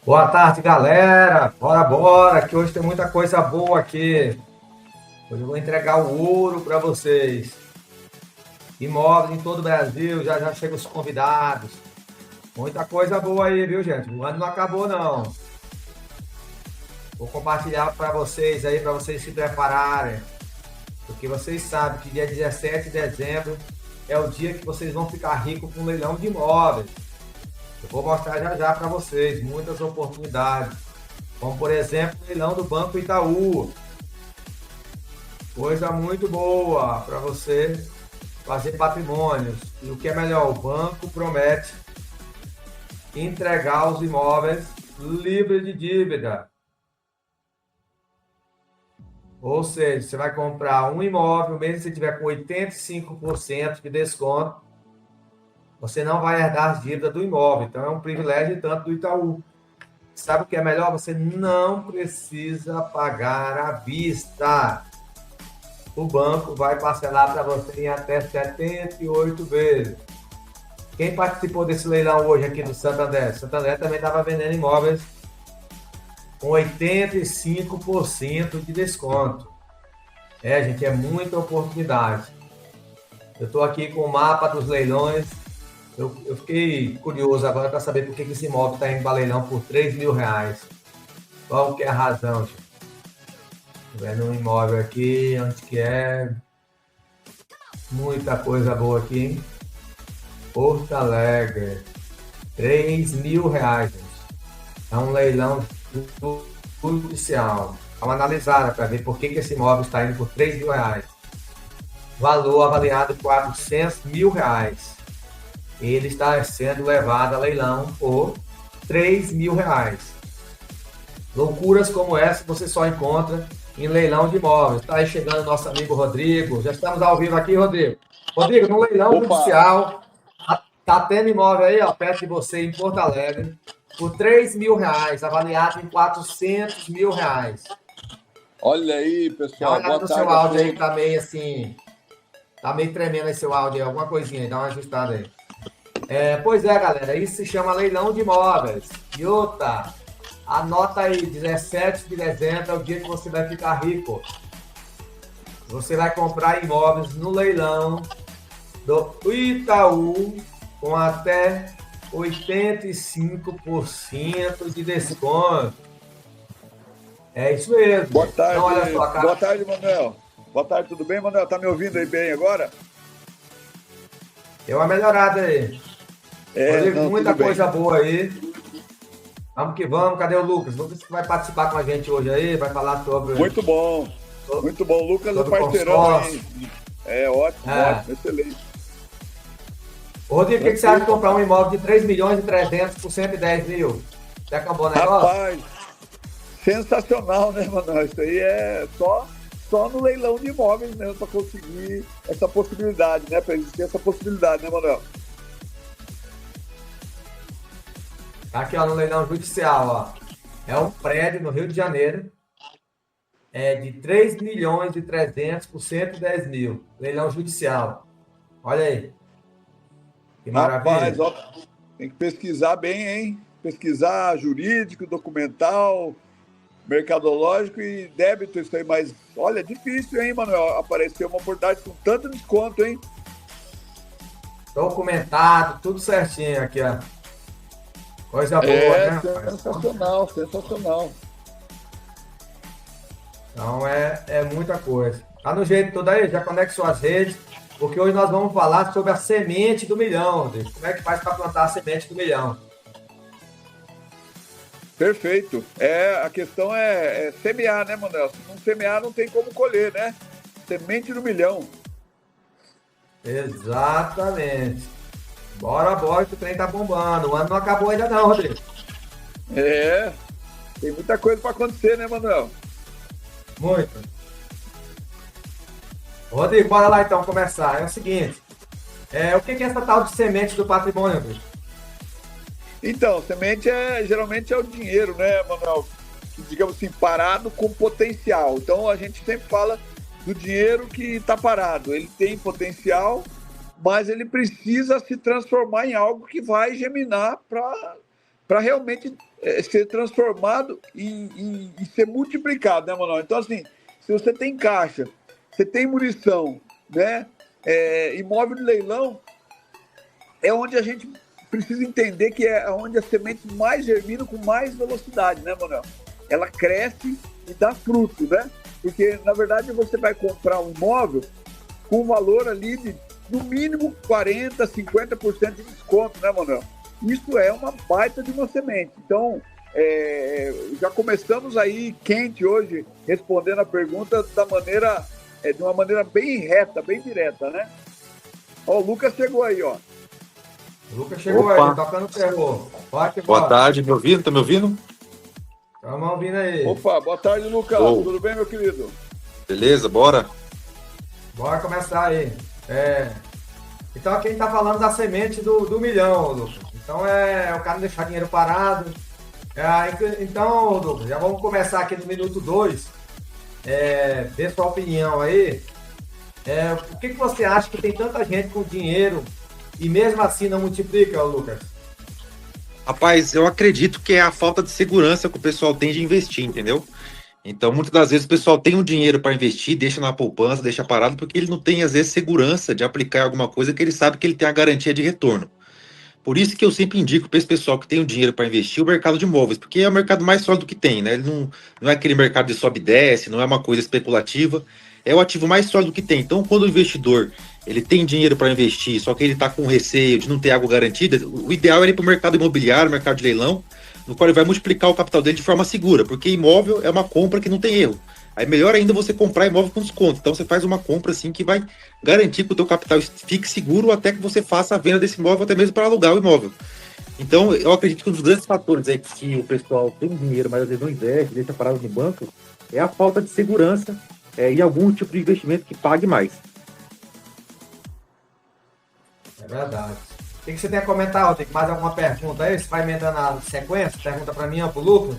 Boa tarde, galera. Bora, bora, que hoje tem muita coisa boa aqui. Hoje eu vou entregar o ouro para vocês. Imóveis em todo o Brasil, já já chegam os convidados. Muita coisa boa aí, viu, gente? O ano não acabou, não. Vou compartilhar para vocês aí, para vocês se prepararem. Porque vocês sabem que dia 17 de dezembro é o dia que vocês vão ficar ricos com um leilão de imóveis. Eu vou mostrar já já para vocês muitas oportunidades. Como, por exemplo, o leilão do Banco Itaú. Coisa muito boa para você fazer patrimônios. E o que é melhor, o banco promete entregar os imóveis livres de dívida. Ou seja, você vai comprar um imóvel, mesmo se tiver com 85% de desconto, você não vai herdar as dívidas do imóvel. Então é um privilégio tanto do Itaú. Sabe o que é melhor? Você não precisa pagar à vista. O banco vai parcelar para você em até 78 vezes. Quem participou desse leilão hoje aqui do Santander? Santander também estava vendendo imóveis com 85% de desconto. É, gente, é muita oportunidade. Eu estou aqui com o mapa dos leilões. Eu fiquei curioso agora para saber por que esse imóvel está indo para leilão por R$ 3.000. Qual que é a razão, gente? Estou vendo um imóvel aqui, onde que é? Muita coisa boa aqui, hein? Porto Alegre, R$ 3.000, gente. É um leilão judicial. Vamos analisar para ver por que esse imóvel está indo por R$ 3.000. Valor avaliado R$ 400.000. Ele está sendo levado a leilão por R$ 3.000. Loucuras como essa você só encontra em leilão de imóveis. Está aí chegando nosso amigo Rodrigo. Já estamos ao vivo aqui, Rodrigo. Rodrigo, no leilão Opa, judicial, tá tendo imóvel aí, ó, perto de você, em Porto Alegre, por R$ 3.000, avaliado em R$ 400.000. olha aí, Dá uma pessoal. olhada Boa no seu tarde a áudio aí, que todos. tá meio assim, tá meio tremendo esse seu áudio aí, alguma coisinha aí, dá uma ajustada aí. Pois é, galera, isso se chama leilão de imóveis. E outra, anota aí, 17 de dezembro é o dia que você vai ficar rico. Você vai comprar imóveis no leilão do Itaú com até 85% de desconto. É isso mesmo, Boa gente. Então, tarde, olha só, boa cara. tarde, Manuel. Boa tarde, tudo bem, Manuel? Tá me ouvindo aí bem agora? Deu uma melhorada aí. Rodrigo, Não, muita tudo bem. coisa boa aí. Vamos que vamos. Cadê o Lucas? Lucas que vai participar com a gente hoje aí, vai falar sobre, Muito bom, sobre, muito bom. Lucas, o sobre parceirão consórcio. aí. Ótimo, É. ótimo, excelente. Rodrigo, o que você acha de Tranquilo. comprar um imóvel de 3.300.000 por 110 mil? Será que é um bom negócio? Rapaz, sensacional, né, Manuel? Isso aí é só no leilão de imóveis mesmo para conseguir essa possibilidade, né? Para existir essa possibilidade, né, Manuel? Aqui, ó, no leilão judicial, ó. É um prédio no Rio de Janeiro, de 3.300.000 por 110 mil. Leilão judicial. Olha aí, que Rapaz, maravilha. ó, tem que pesquisar bem, hein? Pesquisar jurídico, documental, mercadológico e débito, isso aí. Mas, olha, é difícil, hein, Manuel? Aparecer uma oportunidade com tanto desconto, hein? Documentado, tudo certinho aqui, ó. Coisa boa, né, É rapaz? sensacional, sensacional. Então é muita coisa. Tá no jeito tudo aí? Já conecte suas redes, porque hoje nós vamos falar sobre a semente do milhão, Rodrigo. Como é que faz para plantar a semente do milhão? Perfeito. A questão é semear, né, Manuel? Se não semear, não tem como colher, né? Semente do milhão. Exatamente. Bora, bora, que o trem tá bombando. O ano não acabou ainda não, Rodrigo. É, tem muita coisa para acontecer, né, Manuel? Muito. Rodrigo, bora lá então começar. É o seguinte, o que é essa tal de semente do patrimônio, Rodrigo? Então, semente geralmente é o dinheiro, né, Manuel? Que, digamos assim, parado com potencial. Então a gente sempre fala do dinheiro que está parado. Ele tem potencial, mas ele precisa se transformar em algo que vai germinar para para realmente ser transformado e ser multiplicado, né, Manuel? Então, assim, se você tem caixa, você tem munição, né? Imóvel de leilão é onde a gente precisa entender que é onde as sementes mais germinam com mais velocidade, né, Manuel? Ela cresce e dá fruto, né? Porque, na verdade, você vai comprar um imóvel com um valor ali de, no mínimo, 40%, 50% de desconto, né, Manuel? Isso é uma baita de uma semente. Então, já começamos aí quente hoje, respondendo a pergunta de uma maneira bem reta, bem direta, né? Ó, o Lucas chegou aí, ó. O Lucas chegou aí, tocando o terror. Boa tarde, me ouvindo? Tá me ouvindo? Estamos ouvindo aí. Opa, boa tarde, Lucas. Oh. Tudo bem, meu querido? Beleza, bora? Bora começar aí. Então aqui a gente tá falando da semente do milhão, Lucas. Então o cara não deixar dinheiro parado. Então, Lucas, já vamos começar aqui no minuto 2. Dê sua opinião aí. Por que você acha que tem tanta gente com dinheiro e mesmo assim não multiplica, Lucas? Rapaz, eu acredito que é a falta de segurança que o pessoal tem de investir, entendeu? Então, muitas das vezes o pessoal tem o dinheiro para investir, deixa na poupança, deixa parado, porque ele não tem, às vezes, segurança de aplicar em alguma coisa que ele sabe que ele tem a garantia de retorno. Por isso que eu sempre indico para esse pessoal que tem o dinheiro para investir o mercado de imóveis, porque é o mercado mais sólido que tem, né? Ele não é aquele mercado de sobe e desce, não é uma coisa especulativa, é o ativo mais sólido que tem. Então, quando o investidor ele tem dinheiro para investir, só que ele está com receio de não ter algo garantido, o ideal é ir para o mercado imobiliário, mercado de leilão, no qual ele vai multiplicar o capital dele de forma segura, porque imóvel é uma compra que não tem erro. Aí melhor ainda você comprar imóvel com desconto. Então você faz uma compra assim que vai garantir que o teu capital fique seguro até que você faça a venda desse imóvel, até mesmo para alugar o imóvel. Então eu acredito que um dos grandes fatores aí que o pessoal tem dinheiro, mas às vezes não investe, deixa parado no banco, é a falta de segurança e algum tipo de investimento que pague mais. É verdade. O que você tem a comentar, Rodrigo? Mais alguma pergunta aí? Você vai emendando na sequência? Pergunta para mim ou para o Lucas?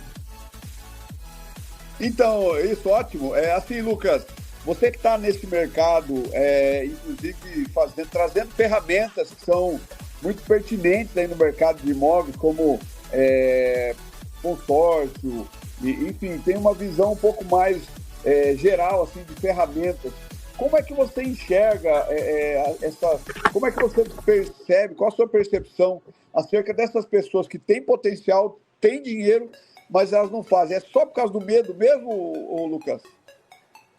Então, isso, ótimo. Assim, Lucas, você que está nesse mercado, inclusive trazendo ferramentas que são muito pertinentes aí no mercado de imóveis, como consórcio, enfim, tem uma visão um pouco mais geral assim, de ferramentas. Como é que você enxerga como é que você percebe, qual a sua percepção acerca dessas pessoas que têm potencial, têm dinheiro, mas elas não fazem? É só por causa do medo mesmo, Lucas?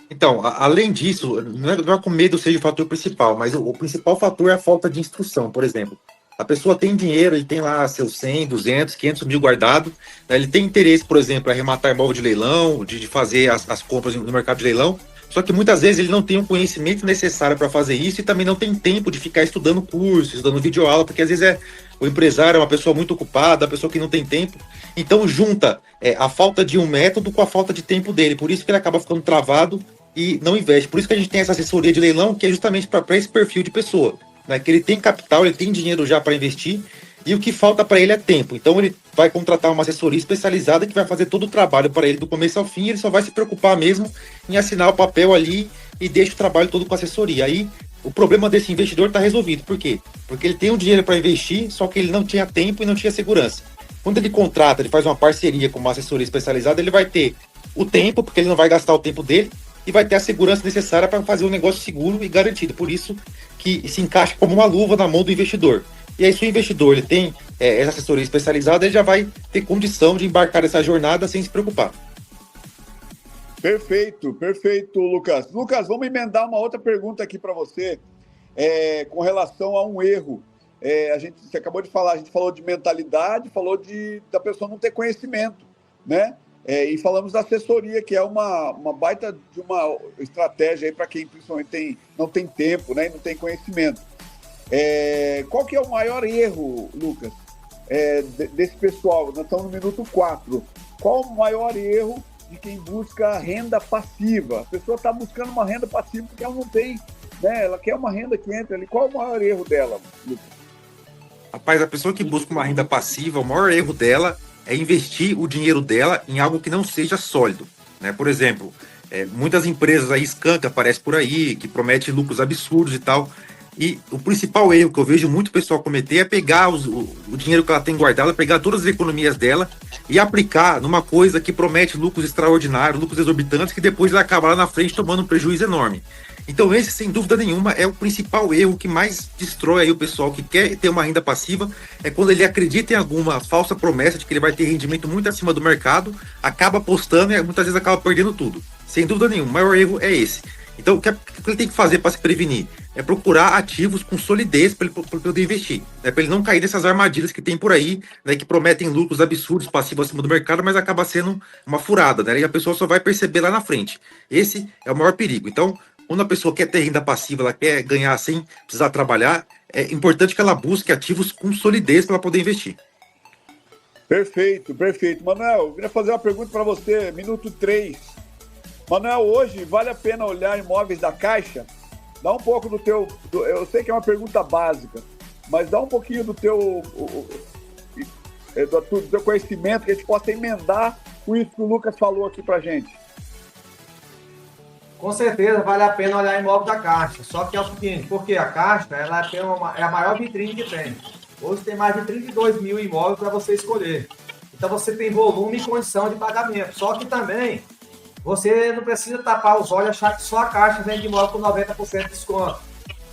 Então, além disso, não é que o medo seja o fator principal, mas o principal fator é a falta de instrução. Por exemplo, a pessoa tem dinheiro, ele tem lá seus 100, 200, 500 mil guardado, né? Ele tem interesse, por exemplo, em arrematar imóvel de leilão, de fazer as compras no mercado de leilão, só que muitas vezes ele não tem o conhecimento necessário para fazer isso e também não tem tempo de ficar estudando cursos, estudando videoaula, porque às vezes o empresário é uma pessoa muito ocupada, a pessoa que não tem tempo. Então junta a falta de um método com a falta de tempo dele, por isso que ele acaba ficando travado e não investe. Por isso que a gente tem essa assessoria de leilão, que é justamente para esse perfil de pessoa, né? Que ele tem capital, ele tem dinheiro já para investir, e o que falta para ele é tempo. Então ele vai contratar uma assessoria especializada que vai fazer todo o trabalho para ele do começo ao fim, ele só vai se preocupar mesmo em assinar o papel ali e deixa o trabalho todo com a assessoria. Aí o problema desse investidor está resolvido. Por quê? Porque ele tem o dinheiro para investir, só que ele não tinha tempo e não tinha segurança. Quando ele contrata, ele faz uma parceria com uma assessoria especializada, ele vai ter o tempo, porque ele não vai gastar o tempo dele, e vai ter a segurança necessária para fazer um negócio seguro e garantido. Por isso que se encaixa como uma luva na mão do investidor. E aí, se o investidor ele tem essa assessoria especializada, ele já vai ter condição de embarcar nessa jornada sem se preocupar. Perfeito, Lucas. Lucas, vamos emendar uma outra pergunta aqui para você, com relação a um erro. Você acabou de falar, a gente falou de mentalidade, falou da pessoa não ter conhecimento, né? E falamos da assessoria, que é uma baita de uma estratégia aí para quem principalmente não tem tempo, né, e não tem conhecimento. Qual que é o maior erro, Lucas, desse pessoal? Nós estamos no minuto 4. Qual o maior erro de quem busca renda passiva? A pessoa está buscando uma renda passiva porque ela não tem, né? Ela quer uma renda que entre ali. Qual o maior erro dela, Lucas? Rapaz, a pessoa que busca uma renda passiva, o maior erro dela é investir o dinheiro dela em algo que não seja sólido, né? Por exemplo, muitas empresas aí, Scan, que aparece por aí, que promete lucros absurdos e tal. E o principal erro que eu vejo muito pessoal cometer é pegar o dinheiro que ela tem guardado, pegar todas as economias dela e aplicar numa coisa que promete lucros extraordinários, lucros exorbitantes, que depois vai acabar lá na frente tomando um prejuízo enorme. Então esse, sem dúvida nenhuma, é o principal erro que mais destrói aí o pessoal que quer ter uma renda passiva, é quando ele acredita em alguma falsa promessa de que ele vai ter rendimento muito acima do mercado, acaba apostando e muitas vezes acaba perdendo tudo. Sem dúvida nenhuma, o maior erro é esse. Então, o que ele tem que fazer para se prevenir? É procurar ativos com solidez para ele poder investir, né? Para ele não cair nessas armadilhas que tem por aí, né? Que prometem lucros absurdos, passivos acima do mercado, mas acaba sendo uma furada, né? E a pessoa só vai perceber lá na frente. Esse é o maior perigo. Então, quando a pessoa quer ter renda passiva, ela quer ganhar sem precisar trabalhar, é importante que ela busque ativos com solidez para poder investir. Perfeito, perfeito. Manuel, eu queria fazer uma pergunta para você, minuto 3. Manuel, hoje vale a pena olhar imóveis da Caixa? Dá um pouco do teu... eu sei que é uma pergunta básica, mas dá um pouquinho do teu conhecimento, que a gente possa emendar com isso que o Lucas falou aqui pra gente. Com certeza vale a pena olhar imóvel da Caixa. Só que é o seguinte, porque a Caixa ela tem é a maior vitrine que tem. Hoje tem mais de 32 mil imóveis para você escolher. Então você tem volume e condição de pagamento. Só que também você não precisa tapar os olhos e achar que só a Caixa vende imóvel com 90% de desconto.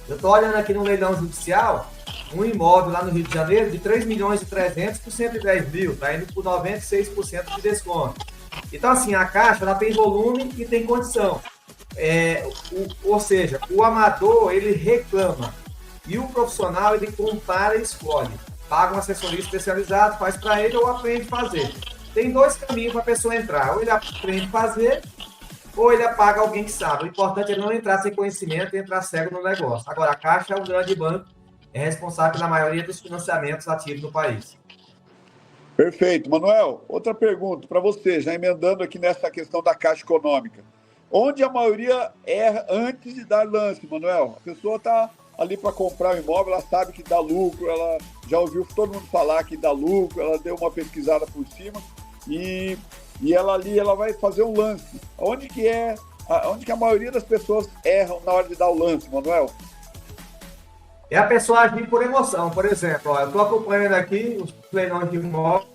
Eu estou olhando aqui no leilão judicial, um imóvel lá no Rio de Janeiro de 3 milhões e 300 por 110 mil, está indo por 96% de desconto. Então assim, a Caixa ela tem volume e tem condição. Ou seja, o amador ele reclama e o profissional ele compara e escolhe. Paga uma assessoria especializada, faz para ele ou aprende a fazer. Tem dois caminhos para a pessoa entrar. Ou ele aprende a fazer, ou ele paga alguém que sabe. O importante é não entrar sem conhecimento e entrar cego no negócio. Agora, a Caixa é um grande banco, é responsável pela maioria dos financiamentos ativos no país. Perfeito. Manuel, outra pergunta para você, já emendando aqui nessa questão da Caixa Econômica. Onde a maioria erra antes de dar lance, Manuel? A pessoa está ali para comprar um imóvel, ela sabe que dá lucro, ela já ouviu todo mundo falar que dá lucro, ela deu uma pesquisada por cima e ela ali ela vai fazer um lance. Onde que a maioria das pessoas erram na hora de dar o lance, Manuel? É a pessoa agir por emoção. Por exemplo, eu estou acompanhando aqui os leilões de imóveis,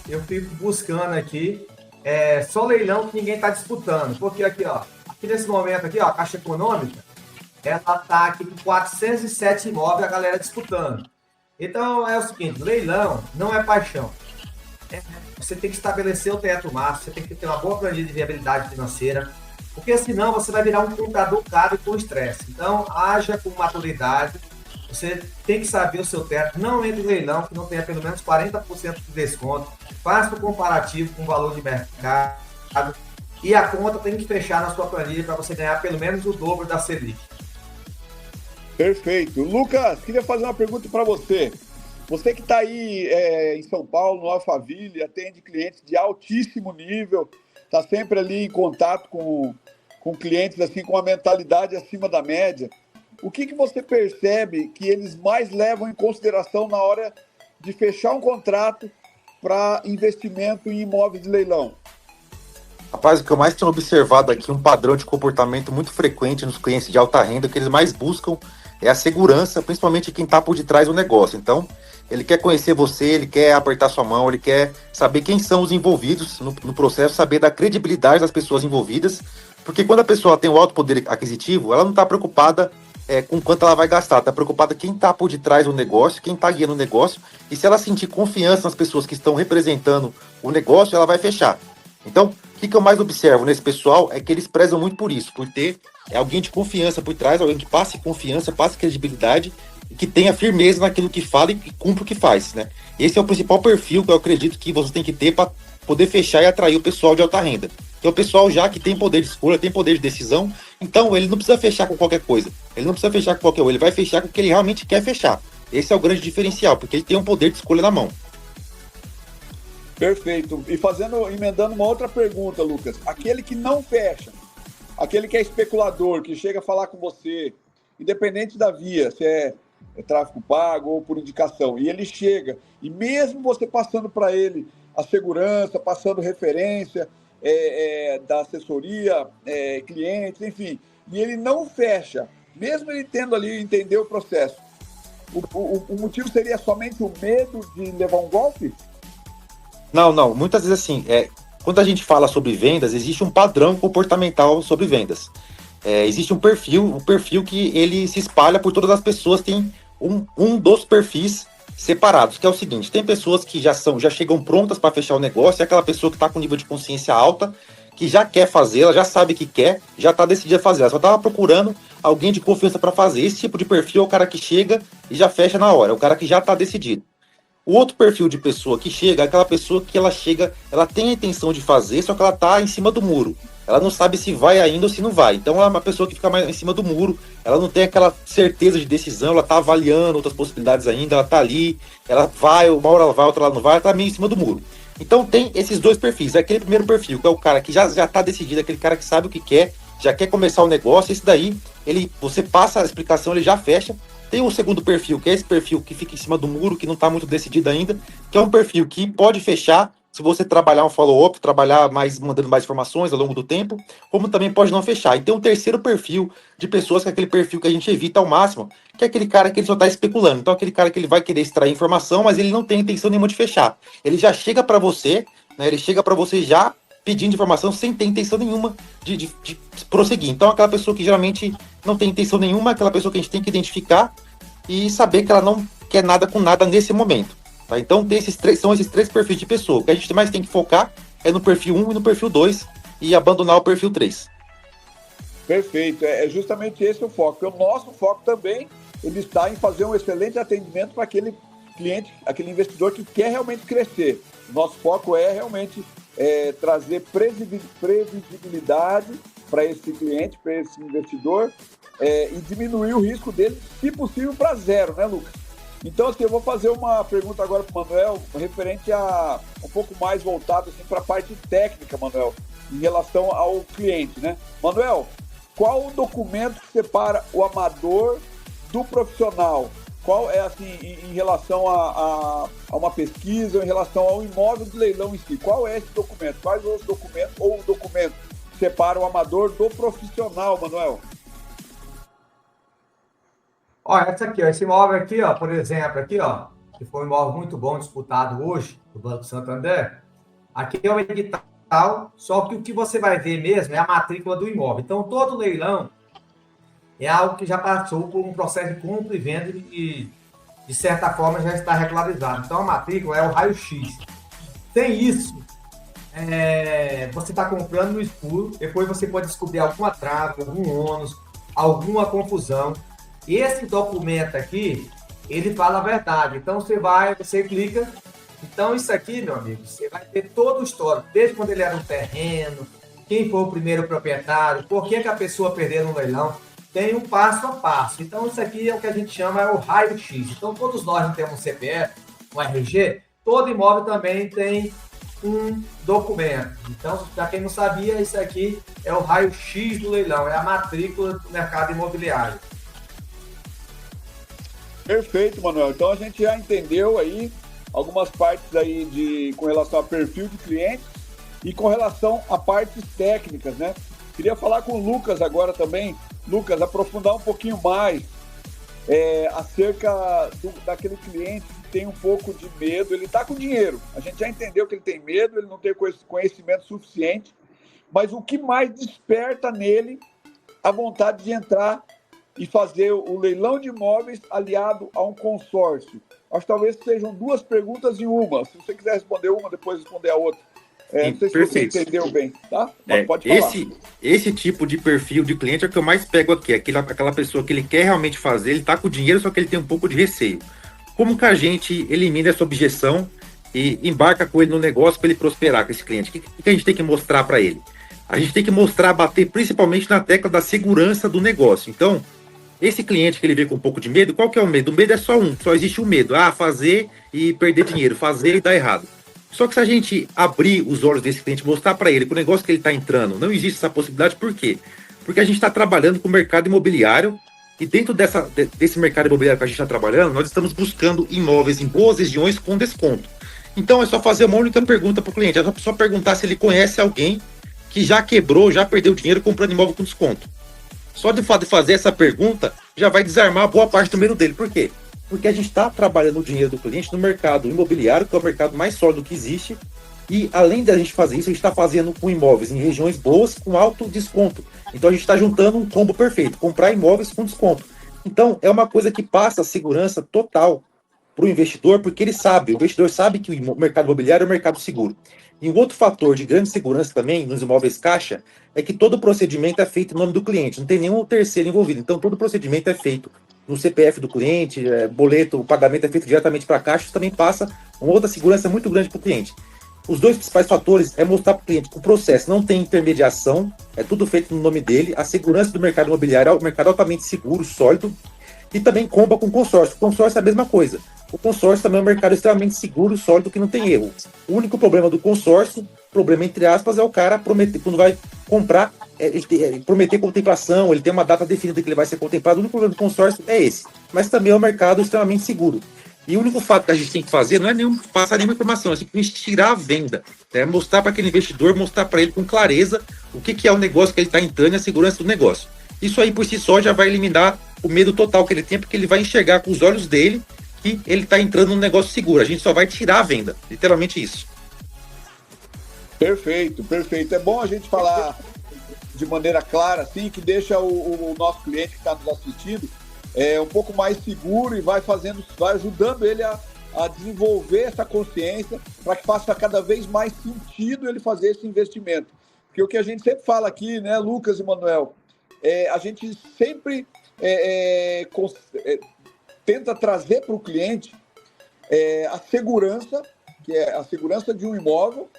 eu fico buscando aqui só leilão que ninguém está disputando. Porque aqui nesse momento aqui, a Caixa Econômica, ela está aqui com 407 imóveis, a galera disputando. Então, é o seguinte, leilão não é paixão. Você tem que estabelecer o teto máximo, você tem que ter uma boa planilha de viabilidade financeira, porque senão você vai virar um contador caro e com estresse. Então, haja com maturidade, você tem que saber o seu teto, não entre em leilão que não tenha pelo menos 40% de desconto, faça o comparativo com o valor de mercado e a conta tem que fechar na sua planilha para você ganhar pelo menos o dobro da Selic. Perfeito. Lucas, queria fazer uma pergunta para você. Você que está aí em São Paulo, no Alphaville, atende clientes de altíssimo nível, está sempre ali em contato com clientes assim, com uma mentalidade acima da média. O que você percebe que eles mais levam em consideração na hora de fechar um contrato para investimento em imóveis de leilão? Rapaz, o que eu mais tenho observado aqui, um padrão de comportamento muito frequente nos clientes de alta renda, que eles mais buscam é a segurança, principalmente quem está por detrás do negócio. Então, ele quer conhecer você, ele quer apertar sua mão, ele quer saber quem são os envolvidos no processo, saber da credibilidade das pessoas envolvidas, porque quando a pessoa tem o alto poder aquisitivo, ela não está preocupada com quanto ela vai gastar, está preocupada quem está por detrás do negócio, quem está guiando o negócio, e se ela sentir confiança nas pessoas que estão representando o negócio, ela vai fechar. Então, o que eu mais observo nesse pessoal é que eles prezam muito por isso, por ter alguém de confiança por trás, alguém que passe confiança, passe credibilidade e que tenha firmeza naquilo que fala e cumpre o que faz, né? Esse é o principal perfil que eu acredito que você tem que ter para poder fechar e atrair o pessoal de alta renda. Que é o pessoal já que tem poder de escolha, tem poder de decisão, então ele não precisa fechar com qualquer coisa, ele não precisa fechar com qualquer um, ele vai fechar com o que ele realmente quer fechar. Esse é o grande diferencial, porque ele tem um poder de escolha na mão. Perfeito. E emendando uma outra pergunta, Lucas. Aquele que não fecha, aquele que é especulador, que chega a falar com você, independente da via, se é tráfego pago ou por indicação, e ele chega, e mesmo você passando para ele a segurança, passando referência da assessoria, clientes, enfim, e ele não fecha, mesmo ele tendo ali, entender o processo, o motivo seria somente o medo de levar um golpe? Não. Muitas vezes assim, quando a gente fala sobre vendas, existe um padrão comportamental sobre vendas. Existe um perfil que ele se espalha por todas as pessoas, tem um dos perfis separados, que é o seguinte: tem pessoas que já chegam prontas para fechar o negócio, é aquela pessoa que está com nível de consciência alta, que já quer fazer, ela já sabe que quer, já está decidida a fazer, ela só estava procurando alguém de confiança para fazer. Esse tipo de perfil é o cara que chega e já fecha na hora, é o cara que já está decidido. O outro perfil de pessoa que chega é aquela pessoa que ela chega, ela tem a intenção de fazer, só que ela está em cima do muro. Ela não sabe se vai ainda ou se não vai. Então ela é uma pessoa que fica mais em cima do muro, ela não tem aquela certeza de decisão, ela está avaliando outras possibilidades ainda, ela está ali, ela vai, uma hora ela vai, outra ela não vai, ela está meio em cima do muro. Então tem esses dois perfis. Aquele primeiro perfil, que é o cara que já está decidido, aquele cara que sabe o que quer, já quer começar o negócio, esse daí, você passa a explicação, ele já fecha. Tem o segundo perfil, que é esse perfil que fica em cima do muro, que não está muito decidido ainda, que é um perfil que pode fechar se você trabalhar um follow-up, trabalhar mais, mandando mais informações ao longo do tempo, como também pode não fechar. E tem um terceiro perfil de pessoas, que é aquele perfil que a gente evita ao máximo, que é aquele cara que ele só está especulando. Então, aquele cara que ele vai querer extrair informação, mas ele não tem intenção nenhuma de fechar. Ele já chega para você, né? Ele chega para você já pedindo informação sem ter intenção nenhuma de prosseguir. Então, aquela pessoa que geralmente não tem intenção nenhuma, aquela pessoa que a gente tem que identificar e saber que ela não quer nada com nada nesse momento. Tá? Então, são esses três perfis de pessoa. O que a gente mais tem que focar é no perfil 1 e no perfil 2 e abandonar o perfil 3. Perfeito. É justamente esse o foco. O nosso foco também ele está em fazer um excelente atendimento para aquele cliente, aquele investidor que quer realmente crescer. Nosso foco é realmente trazer previsibilidade para esse cliente, para esse investidor, e diminuir o risco dele, se possível, para zero, né, Lucas? Então, assim, eu vou fazer uma pergunta agora para o Manuel, referente a um pouco mais voltado assim, para a parte técnica, Manuel, em relação ao cliente, né? Manuel, qual o documento que separa o amador do profissional? Qual é, assim, em relação a uma pesquisa, em relação ao imóvel de leilão em si? Qual é esse documento? Quais os documentos, ou o documento que separa o amador do profissional, Manuel? Ó, esse imóvel aqui, ó, por exemplo, aqui, ó, que foi um imóvel muito bom disputado hoje, do Banco Santander. Aqui é o edital, só que o que você vai ver mesmo é a matrícula do imóvel. Então, todo leilão é algo que já passou por um processo de compra e venda e, de certa forma, já está regularizado. Então, a matrícula é o raio-x. Sem isso, você está comprando no escuro, depois você pode descobrir alguma trava, algum ônus, alguma confusão. Esse documento aqui, ele fala a verdade. Então, você clica. Então, isso aqui, meu amigo, você vai ter todo o histórico, desde quando ele era um terreno, quem foi o primeiro proprietário, por que a pessoa perdeu no leilão. Tem um passo a passo. Então, isso aqui é o que a gente chama o raio-x. Então, todos nós não temos um CPF, um RG, todo imóvel também tem um documento. Então, para quem não sabia, isso aqui é o raio-x do leilão, é a matrícula do mercado imobiliário. Perfeito, Manuel. Então, a gente já entendeu aí algumas partes aí com relação a perfil de cliente e com relação a partes técnicas, né? Queria falar com o Lucas agora também. Lucas, aprofundar um pouquinho mais acerca daquele cliente que tem um pouco de medo. Ele está com dinheiro. A gente já entendeu que ele tem medo, ele não tem conhecimento suficiente. Mas o que mais desperta nele a vontade de entrar e fazer o leilão de imóveis aliado a um consórcio? Acho que talvez sejam duas perguntas em uma. Se você quiser responder uma, depois responder a outra. Não sei se Perfeito. você entendeu bem, tá? Mas pode falar. Esse tipo de perfil de cliente é o que eu mais pego aqui. Aquela pessoa que ele quer realmente fazer, ele está com dinheiro, só que ele tem um pouco de receio. Como que a gente elimina essa objeção e embarca com ele no negócio para ele prosperar com esse cliente? O que a gente tem que mostrar para ele? A gente tem que bater principalmente na tecla da segurança do negócio. Então, esse cliente que ele vê com um pouco de medo, qual que é o medo? O medo é só só existe um medo. Fazer e perder dinheiro, fazer e dar errado. Só que se a gente abrir os olhos desse cliente, mostrar para ele que o negócio que ele está entrando, não existe essa possibilidade, por quê? Porque a gente está trabalhando com o mercado imobiliário e dentro desse mercado imobiliário que a gente está trabalhando, nós estamos buscando imóveis em boas regiões com desconto. Então é só fazer uma única pergunta para o cliente, é só perguntar se ele conhece alguém que já quebrou, já perdeu dinheiro comprando imóvel com desconto. Só de fato de fazer essa pergunta, já vai desarmar boa parte do medo dele. Por quê? Porque a gente está trabalhando o dinheiro do cliente no mercado imobiliário, que é o mercado mais sólido que existe, e além da gente fazer isso, a gente está fazendo com imóveis em regiões boas, com alto desconto. Então a gente está juntando um combo perfeito, comprar imóveis com desconto. Então é uma coisa que passa a segurança total para o investidor, porque ele sabe, o investidor sabe que o mercado imobiliário é um mercado seguro. E um outro fator de grande segurança também nos imóveis caixa é que todo procedimento é feito em nome do cliente, não tem nenhum terceiro envolvido. Então todo procedimento é feito no CPF do cliente, boleto, o pagamento é feito diretamente para a caixa, isso também passa uma outra segurança muito grande para o cliente. Os dois principais fatores é mostrar para o cliente que o processo não tem intermediação, é tudo feito no nome dele, a segurança do mercado imobiliário é um mercado altamente seguro, sólido, e também compra com consórcio. O consórcio é a mesma coisa. O consórcio também é um mercado extremamente seguro, sólido, que não tem erro. O único problema do consórcio, problema entre aspas, é o cara prometer, quando vai comprar, prometer contemplação, ele tem uma data definida que ele vai ser contemplado. O único problema do consórcio é esse. Mas também é um mercado extremamente seguro. E o único fato que a gente tem que fazer não é passar nenhuma informação, é simplesmente tirar a venda. Mostrar para aquele investidor, mostrar para ele com clareza o que é o negócio que ele está entrando e a segurança do negócio. Isso aí por si só já vai eliminar o medo total que ele tem, porque ele vai enxergar com os olhos dele que ele está entrando num negócio seguro. A gente só vai tirar a venda, literalmente isso. Perfeito, perfeito. É bom a gente falar de maneira clara, assim, que deixa o nosso cliente que está nos assistindo um pouco mais seguro e vai ajudando ele a desenvolver essa consciência para que faça cada vez mais sentido ele fazer esse investimento. Porque o que a gente sempre fala aqui, né, Lucas e Manuel, a gente sempre tenta trazer para o cliente a segurança, que é a segurança de um imóvel,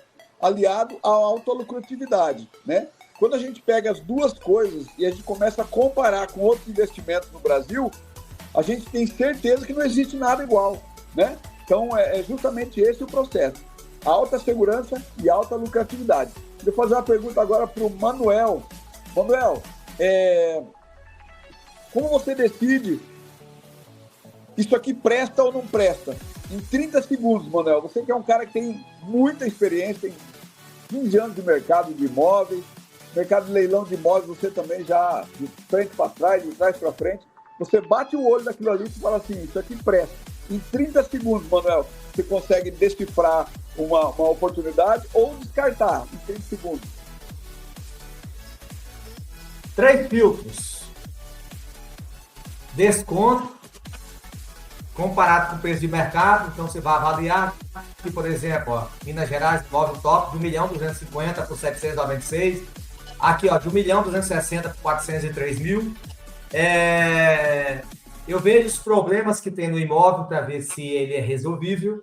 aliado à alta lucratividade, né? Quando a gente pega as duas coisas e a gente começa a comparar com outros investimentos no Brasil, a gente tem certeza que não existe nada igual, né? Então, é justamente esse o processo. Alta segurança e alta lucratividade. Vou fazer uma pergunta agora para o Manuel. Manuel, como você decide isso aqui presta ou não presta? Em 30 segundos, Manuel. Você que é um cara que tem muita experiência, em 15 anos de mercado de imóveis, mercado de leilão de imóveis, você também já de frente para trás, de trás para frente. Você bate o olho daquilo ali e fala assim, isso aqui presta. Em 30 segundos, Manuel, você consegue decifrar uma oportunidade ou descartar em 30 segundos. 3 filtros. Desconto, comparado com o preço de mercado, então você vai avaliar que, por exemplo, Minas Gerais, imóvel top de 1.250.000 por 796. Aqui, de 1.260.000 por 403.000. Eu vejo os problemas que tem no imóvel para ver se ele é resolvível.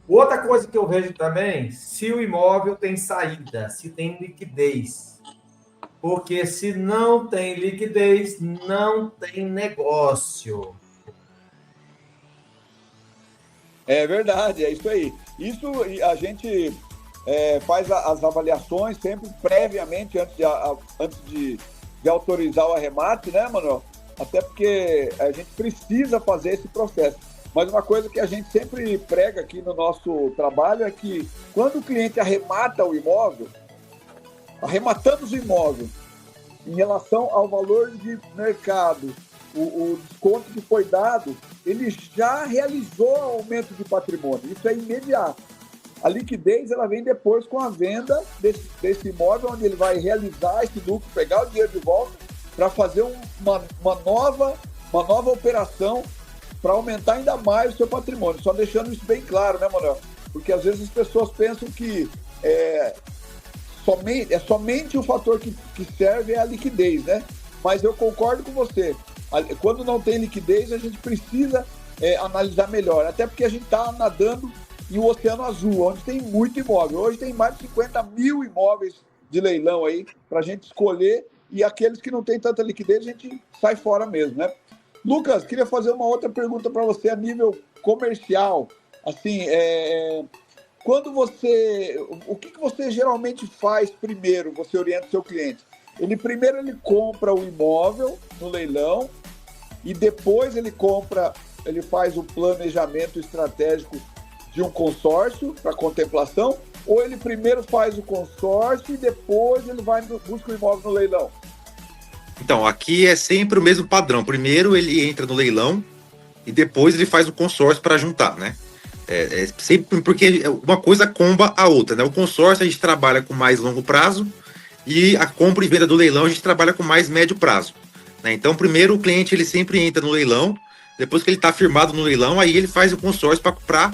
Outra coisa que eu vejo também, se o imóvel tem saída, se tem liquidez. Porque se não tem liquidez, não tem negócio. É verdade, é isso aí. Isso a gente faz as avaliações sempre previamente, antes de autorizar o arremate, né, Manuel? Até porque a gente precisa fazer esse processo. Mas uma coisa que a gente sempre prega aqui no nosso trabalho é que quando o cliente arremata o imóvel, arrematamos o imóvel em relação ao valor de mercado, o desconto que foi dado, ele já realizou o aumento de patrimônio. Isso é imediato. A liquidez ela vem depois com a venda desse imóvel, onde ele vai realizar esse lucro, pegar o dinheiro de volta para fazer uma nova operação para aumentar ainda mais o seu patrimônio. Só deixando isso bem claro, né, Manuel? Porque às vezes as pessoas pensam que somente o fator que serve é a liquidez, né? Mas eu concordo com você. Quando não tem liquidez, a gente precisa analisar melhor. Até porque a gente está nadando em um oceano azul, onde tem muito imóvel. Hoje tem mais de 50 mil imóveis de leilão aí para a gente escolher, e aqueles que não têm tanta liquidez, a gente sai fora mesmo, né? Lucas, queria fazer uma outra pergunta para você a nível comercial. Assim, o que você geralmente faz primeiro, você orienta o seu cliente? Primeiro ele compra o imóvel no leilão e depois ele faz o planejamento estratégico de um consórcio para contemplação, ou ele primeiro faz o consórcio e depois ele busca o imóvel no leilão? Então, aqui é sempre o mesmo padrão. Primeiro ele entra no leilão e depois ele faz o consórcio para juntar, né? É sempre porque uma coisa comba a outra, né? O consórcio a gente trabalha com mais longo prazo e a compra e venda do leilão a gente trabalha com mais médio prazo, né? Então, primeiro o cliente ele sempre entra no leilão, depois que ele está firmado no leilão, aí ele faz o consórcio para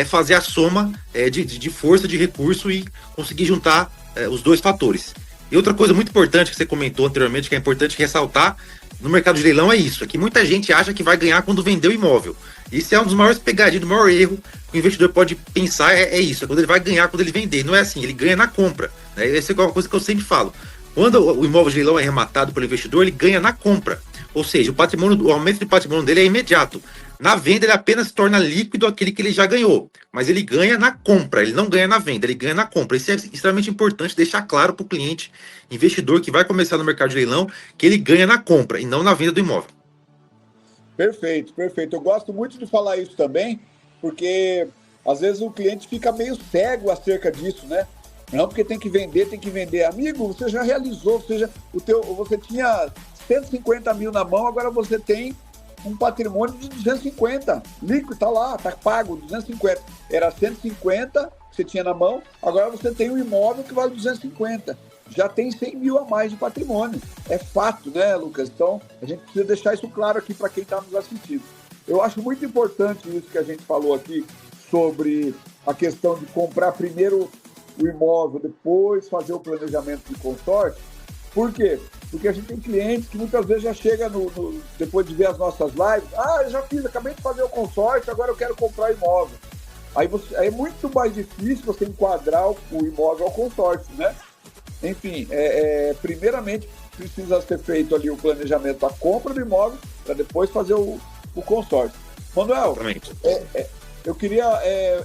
fazer a soma de força de recurso e conseguir juntar os dois fatores. E outra coisa muito importante que você comentou anteriormente, que é importante ressaltar no mercado de leilão, é isso: é que muita gente acha que vai ganhar quando vender o imóvel. Isso é um dos maiores pegadinhos, do maior erro que o investidor pode pensar, é isso: é quando ele vai ganhar quando ele vender. Não é assim, ele ganha na compra, né? Essa é uma coisa que eu sempre falo. Quando o imóvel de leilão é arrematado pelo investidor, ele ganha na compra. Ou seja, o aumento de patrimônio dele é imediato. Na venda, ele apenas torna líquido aquele que ele já ganhou. Mas ele ganha na compra, ele não ganha na venda, ele ganha na compra. Isso é extremamente importante deixar claro para o cliente, investidor que vai começar no mercado de leilão, que ele ganha na compra e não na venda do imóvel. Perfeito, perfeito. Eu gosto muito de falar isso também, porque às vezes o cliente fica meio cego acerca disso, né? Não, porque tem que vender, tem que vender. Amigo, você já realizou, você tinha 150 mil na mão, agora você tem um patrimônio de 250. Líquido, tá lá, tá pago, 250. Era 150 que você tinha na mão, agora você tem um imóvel que vale 250. Já tem 100 mil a mais de patrimônio. É fato, né, Lucas? Então, a gente precisa deixar isso claro aqui para quem está nos assistindo. Eu acho muito importante isso que a gente falou aqui sobre a questão de comprar primeiro o imóvel, depois fazer o planejamento de consórcio. Por quê? Porque a gente tem clientes que muitas vezes já chega depois de ver as nossas lives, eu já fiz, acabei de fazer o consórcio, agora eu quero comprar imóvel. Aí é muito mais difícil você enquadrar o imóvel ao consórcio, né? Enfim, primeiramente precisa ser feito ali o planejamento da compra do imóvel para depois fazer o consórcio. Manuel, eu queria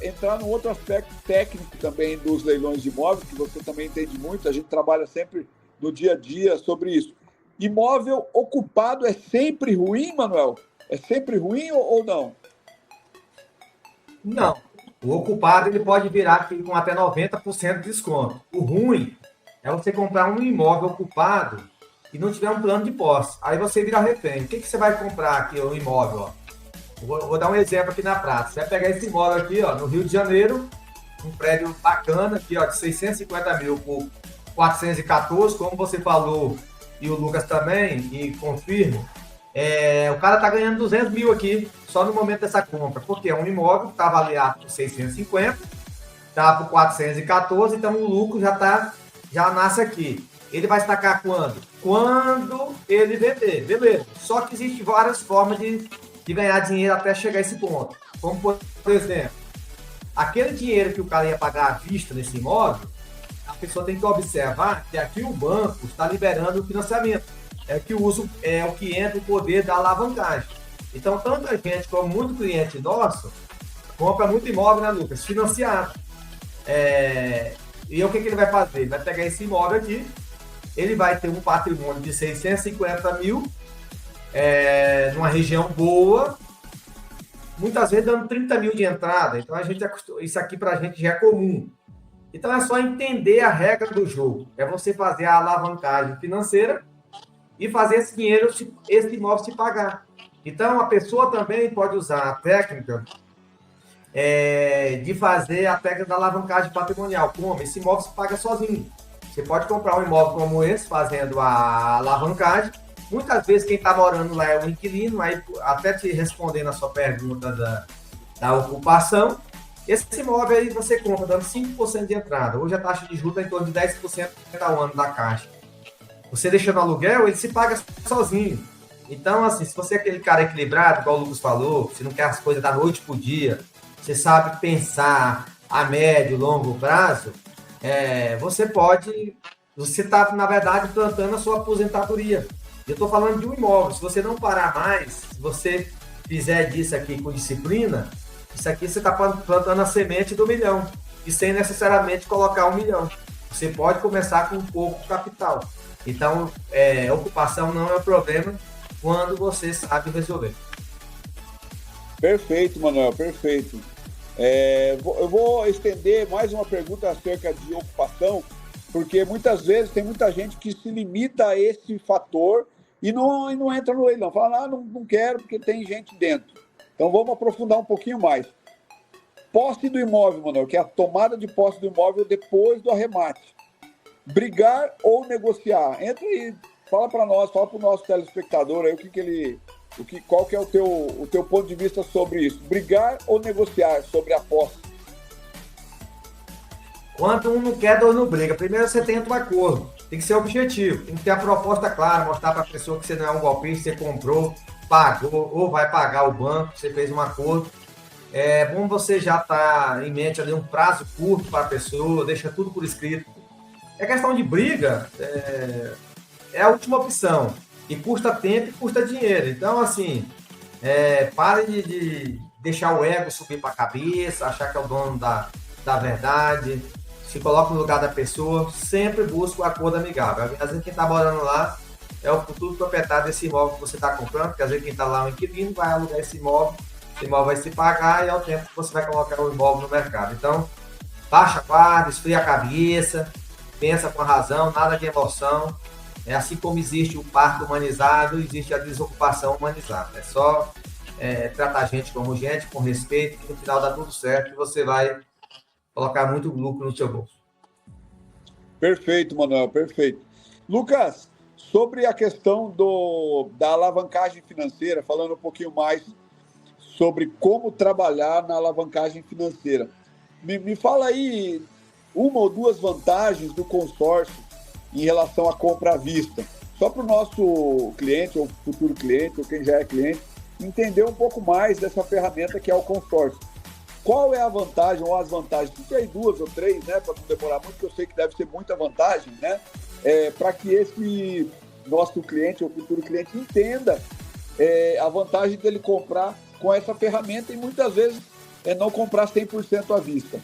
entrar num outro aspecto técnico também dos leilões de imóveis, que você também entende muito, a gente trabalha sempre no dia a dia sobre isso. Imóvel ocupado é sempre ruim, Manuel? É sempre ruim ou não? Não. O ocupado ele pode virar aqui com até 90% de desconto. O ruim é você comprar um imóvel ocupado e não tiver um plano de posse. Aí você vira refém. O que você vai comprar aqui, o imóvel? Ó? Vou dar um exemplo aqui na prática. Você vai pegar esse imóvel aqui, ó, no Rio de Janeiro, um prédio bacana aqui, ó, de 650 mil por 414, como você falou, e o Lucas também, e confirmo, o cara tá ganhando 200 mil aqui, só no momento dessa compra, porque é um imóvel que está avaliado por 650, tá por 414, então o lucro já nasce aqui. Ele vai estacar quando? Quando ele vender, beleza. Só que existem várias formas de ganhar dinheiro até chegar a esse ponto. Como, por exemplo, aquele dinheiro que o cara ia pagar à vista nesse imóvel, a pessoa tem que observar que aqui o banco está liberando o financiamento. É que o que entra o poder da alavancagem. Então, tanta gente como muito cliente nosso compra muito imóvel, né, Lucas? Financiado. E o que ele vai fazer? Ele vai pegar esse imóvel aqui, ele vai ter um patrimônio de 650 mil, numa região boa, muitas vezes dando 30 mil de entrada. Então, isso aqui para a gente já é comum. Então, é só entender a regra do jogo. É você fazer a alavancagem financeira e fazer esse imóvel se pagar. Então, a pessoa também pode usar a técnica de fazer a técnica da alavancagem patrimonial. Como? Esse imóvel se paga sozinho. Você pode comprar um imóvel como esse, fazendo a alavancagem. Muitas vezes, quem está morando lá é o inquilino, aí até te respondendo a sua pergunta da ocupação, esse imóvel aí você compra dando 5% de entrada. Hoje a taxa de juros está em torno de 10% ao ano da Caixa. Você deixando no aluguel, ele se paga sozinho. Então, assim, se você é aquele cara equilibrado, igual o Lucas falou, você não quer as coisas da noite pro dia, você sabe pensar a médio e longo prazo, você está, na verdade, plantando a sua aposentadoria. Eu estou falando de um imóvel. Se você não parar mais, se você fizer disso aqui com disciplina, isso aqui você está plantando a semente do milhão, e sem necessariamente colocar 1 milhão. Você pode começar com um pouco de capital. Então, ocupação não é um problema quando você sabe resolver. Perfeito, Manuel, perfeito. Eu vou estender mais uma pergunta acerca de ocupação, porque muitas vezes tem muita gente que se limita a esse fator e não entra no leilão. Fala, não quero porque tem gente dentro. Então vamos aprofundar um pouquinho mais. Posse do imóvel, Manuel, que é a tomada de posse do imóvel depois do arremate. Brigar ou negociar? Entra aí, fala para nós, fala para o nosso telespectador aí qual que é o teu ponto de vista sobre isso. Brigar ou negociar sobre a posse? Quando um não quer, dois não briga. Primeiro você tenta um acordo. Tem que ser objetivo. Tem que ter a proposta clara, mostrar para a pessoa que você não é um golpista, você comprou, pagou ou vai pagar o banco, você fez um acordo. É bom você já estar em mente ali um prazo curto para a pessoa, deixa tudo por escrito. É questão de briga, é a última opção. E custa tempo e custa dinheiro. Então, assim, pare de deixar o ego subir para a cabeça, achar que é o dono da verdade. Se coloca no lugar da pessoa, sempre busca o acordo amigável. Às vezes quem está morando lá é o futuro proprietário desse imóvel que você está comprando, porque às vezes quem está lá é um inquilino, vai alugar esse imóvel vai se pagar e é o tempo que você vai colocar o imóvel no mercado. Então, baixa a guarda, esfria a cabeça, pensa com a razão, nada de emoção. É assim como existe o parque humanizado, existe a desocupação humanizada. É só tratar a gente como gente, com respeito, que no final dá tudo certo e você vai colocar muito lucro no seu bolso. Perfeito, Manuel, perfeito. Lucas, sobre a questão da alavancagem financeira, falando um pouquinho mais sobre como trabalhar na alavancagem financeira. Me fala aí uma ou duas vantagens do consórcio em relação à compra à vista. Só para o nosso cliente, ou futuro cliente, ou quem já é cliente, entender um pouco mais dessa ferramenta que é o consórcio. Qual é a vantagem ou as vantagens? Tem aí duas ou três, né, para não demorar muito, que eu sei que deve ser muita vantagem, né, para que esse nosso cliente ou futuro cliente entenda a vantagem dele comprar com essa ferramenta e muitas vezes não comprar 100% à vista.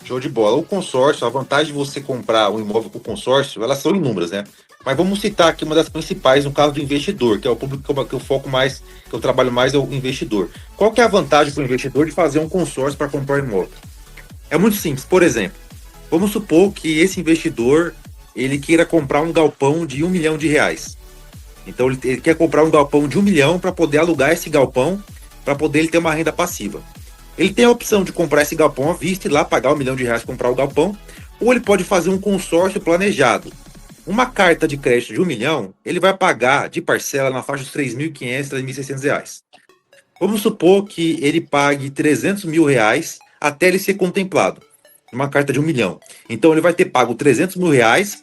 Show de bola. O consórcio, a vantagem de você comprar um imóvel com consórcio, elas são inúmeras, né? Mas vamos citar aqui uma das principais no caso do investidor, que é o público que eu foco mais, que eu trabalho mais, é o investidor. Qual que é a vantagem para o investidor de fazer um consórcio para comprar um imóvel? É muito simples. Por exemplo, vamos supor que esse investidor ele queira comprar um galpão de R$1 milhão. Então ele quer comprar um galpão de R$1 milhão para poder alugar esse galpão, para poder ele ter uma renda passiva. Ele tem a opção de comprar esse galpão à vista e lá pagar R$1 milhão para comprar o galpão, ou ele pode fazer um consórcio planejado. Uma carta de crédito de R$1 milhão, ele vai pagar de parcela na faixa dos R$3.500, R$3.600. Vamos supor que ele pague R$300 mil até ele ser contemplado. Uma carta de R$1 milhão. Então ele vai ter pago R$300 mil